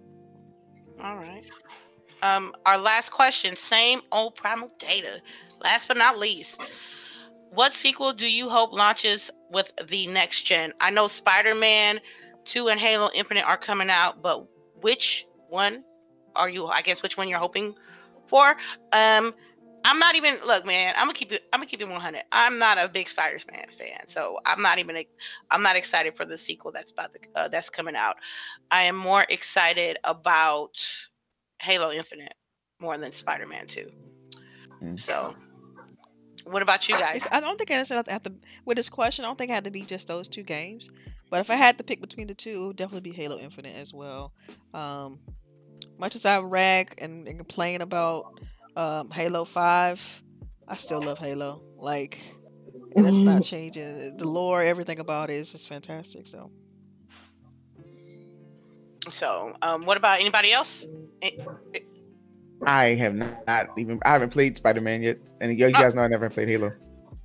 All right. Our last question, same old Primal Data. Last but not least, what sequel do you hope launches with the next gen? I know Spider-Man 2 and Halo Infinite are coming out, but which one which one you're hoping for? I'm not even, look, man, I'm gonna keep it 100. I'm not a big Spider-Man fan, so I'm not excited for the sequel that's coming out. I am more excited about Halo Infinite more than Spider-Man 2. So What about you guys? I don't think I have to, with this question, I don't think it had to be just those two games. But if I had to pick between the two, it would definitely be Halo Infinite as well. Much as I rag and complain about Halo 5, I still love Halo. Like, and it's not changing. The lore, everything about it is just fantastic. So, what about anybody else? I have not even. I haven't played Spider-Man yet, and you guys know I never played Halo.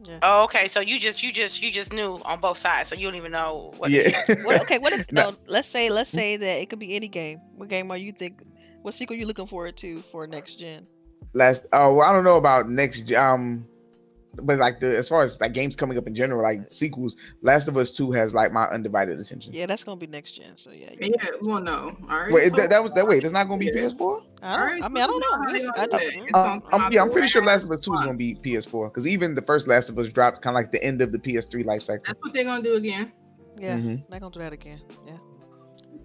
yeah. Oh, okay. So you just knew on both sides, so you don't even know what. Yeah. What if no? Let's say that it could be any game. What game are you think? What sequel you looking forward to for next gen? Well, I don't know about next. But like as far as like games coming up in general, like sequels, Last of Us 2 has like my undivided attention. Yeah, that's gonna be next gen. So yeah. Yeah. Well, no. All right. Wait, that was that. Wait, it's not gonna be PS4. I don't know. I'm pretty sure Last of Us 2 is gonna be PS4 because even the first Last of Us dropped kind of like the end of the PS3 life cycle. That's what they're gonna do again. Yeah, they're gonna do that again. Yeah.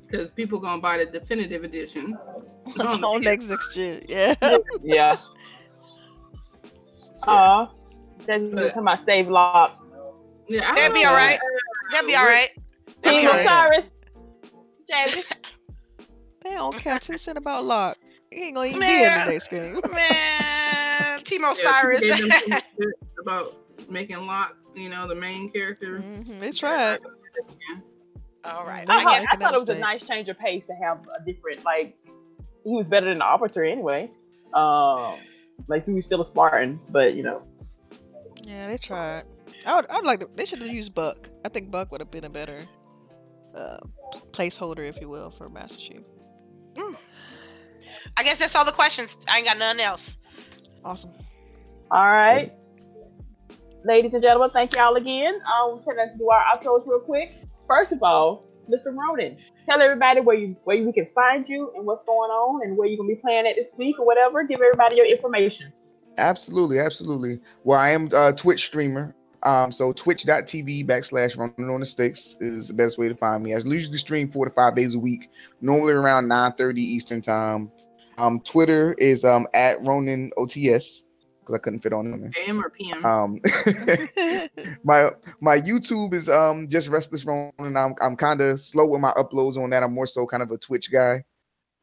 Because people gonna buy the definitive edition on next gen. Yeah. Yeah. Then you talking about save lock. Yeah, they'll be all right. They'll be all right. Team Osiris. Jazzy. They don't care 2 cents about lock. He ain't gonna even be in the next game. Man, Team Osiris. About making Locke, the main character. They tried. All right. I thought it was a nice change of pace to have a different, like, he was better than the Arbiter anyway. Like, he was still a Spartan, but, Yeah, they tried. I'd like to, they should have used Buck. I think Buck would have been a better placeholder, if you will, for Master Chief. I guess that's all the questions. I ain't got nothing else. Awesome. All right. Ladies and gentlemen, thank y'all again. Let's do our outros real quick. First of all, Mr. Ronin, tell everybody where we can find you and what's going on and where you're going to be playing at this week or whatever. Give everybody your information. Absolutely. Well, I am a Twitch streamer. So twitch.tv/RoninOnTheStickz is the best way to find me. I usually stream 4 to 5 days a week, normally around 9:30 Eastern time. Twitter is at RoninOTS because I couldn't fit on them. AM or PM? My YouTube is just Restless Ronin. I'm kind of slow with my uploads on that. I'm more so kind of a Twitch guy.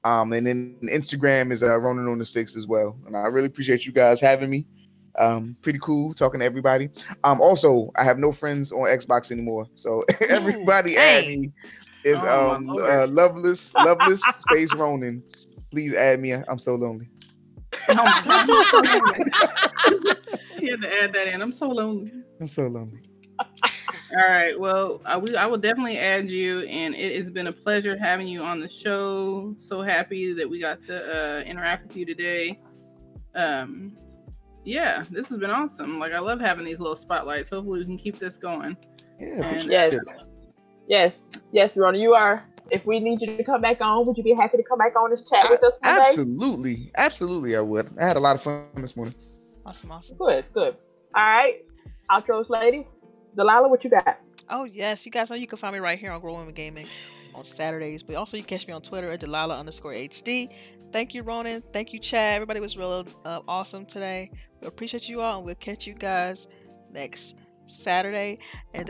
And then Instagram is RoninOnTheStickz as well. And I really appreciate you guys having me. Pretty cool talking to everybody. Also, I have no friends on Xbox anymore, so everybody add me is Loveless Space Ronin. Please add me. I'm so lonely. You had to add that in. I'm so lonely. All right. Well, I will definitely add you, and it has been a pleasure having you on the show. So happy that we got to interact with you today. Yeah, this has been awesome. Like, I love having these little spotlights. Hopefully we can keep this going. Yeah. Yes, Ronin, you are. If we need you to come back on, would you be happy to come back on this chat with us one day? Absolutely, I would. I had a lot of fun this morning. Awesome. Good. All right, outros, lady. Delilah, what you got? Oh yes, you guys know you can find me right here on Grow Women Gaming on Saturdays, but also you can catch me on Twitter at Delilah_HD. Thank you, Ronin. Thank you, Chad. Everybody was real awesome today. We appreciate you all, and we'll catch you guys next Saturday. And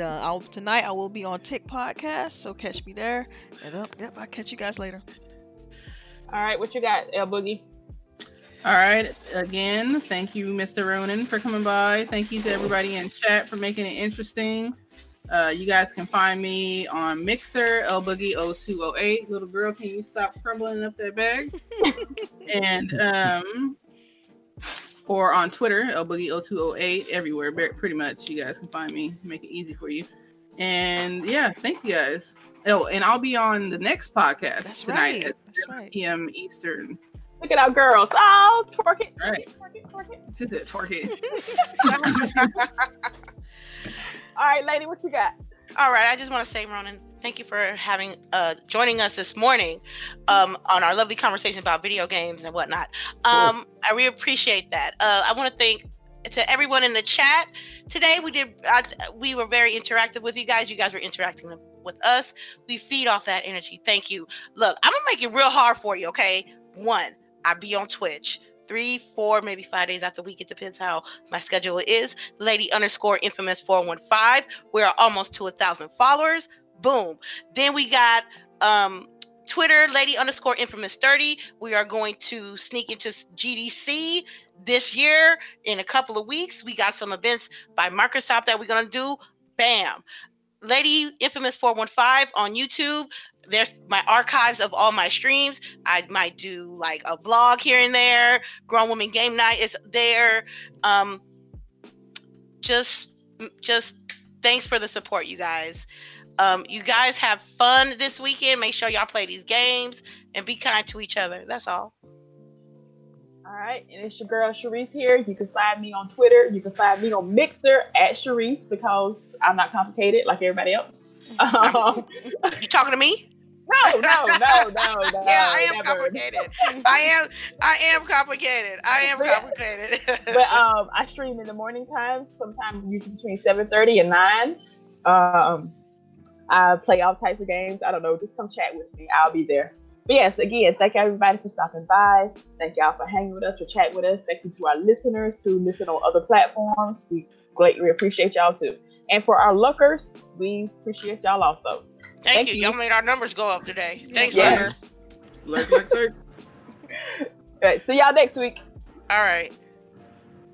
tonight I will be on Tick Podcast, so catch me there. And I'll catch you guys later. All right, what you got, LBOOGIE? All right, again, thank you, Mr. Ronin, for coming by. Thank you to everybody in chat for making it interesting. You guys can find me on Mixer, LBOOGIE0208. Little girl, can you stop crumbling up that bag? And or on Twitter, LBOOGIE0208. Everywhere, pretty much. You guys can find me. Make it easy for you. And yeah, thank you guys. Oh, and I'll be on the next podcast tonight at 7 p.m. Eastern. Look at our girls. Oh, twerk it. Right. Twerk it. Just twerk it. All right, lady, what you got? All right, I just want to say, Ronin, thank you for joining us this morning on our lovely conversation about video games and whatnot. I really appreciate that. I want to thank to everyone in the chat today. We were very interactive with you guys. You guys were interacting with us. We feed off that energy. Thank you. Look, I'm gonna make it real hard for you. Okay, 1, I be on Twitch. 3, 4, maybe 5 days after week. It depends how my schedule is. Lady_infamous 415. We are almost to 1,000 followers. Boom. Then we got Twitter, Lady_infamous 30. We are going to sneak into GDC this year in a couple of weeks. We got some events by Microsoft that we're going to do. Bam. Lady Infamous 415 on YouTube. There's my archives of all my streams. I might do like a vlog here and there. Grown Woman Game Night is there. Just thanks for the support, you guys. You guys have fun this weekend. Make sure y'all play these games and be kind to each other. That's all. All right, and it's your girl CHAREECE here. You can find me on Twitter. You can find me on Mixer at CHAREECE because I'm not complicated like everybody else. You talking to me? No. Yeah, I am complicated. I am complicated. But I stream in the morning times, sometimes usually between 7:30 and 9. I play all types of games. I don't know, just come chat with me. I'll be there. But yes, again, thank everybody for stopping by. Thank y'all for hanging with us, for chatting with us. Thank you to our listeners who listen on other platforms. We greatly appreciate y'all too. And for our lookers, we appreciate y'all also. Thank you. Y'all made our numbers go up today. Thanks, yes. Lurk. All right, see y'all next week. All right.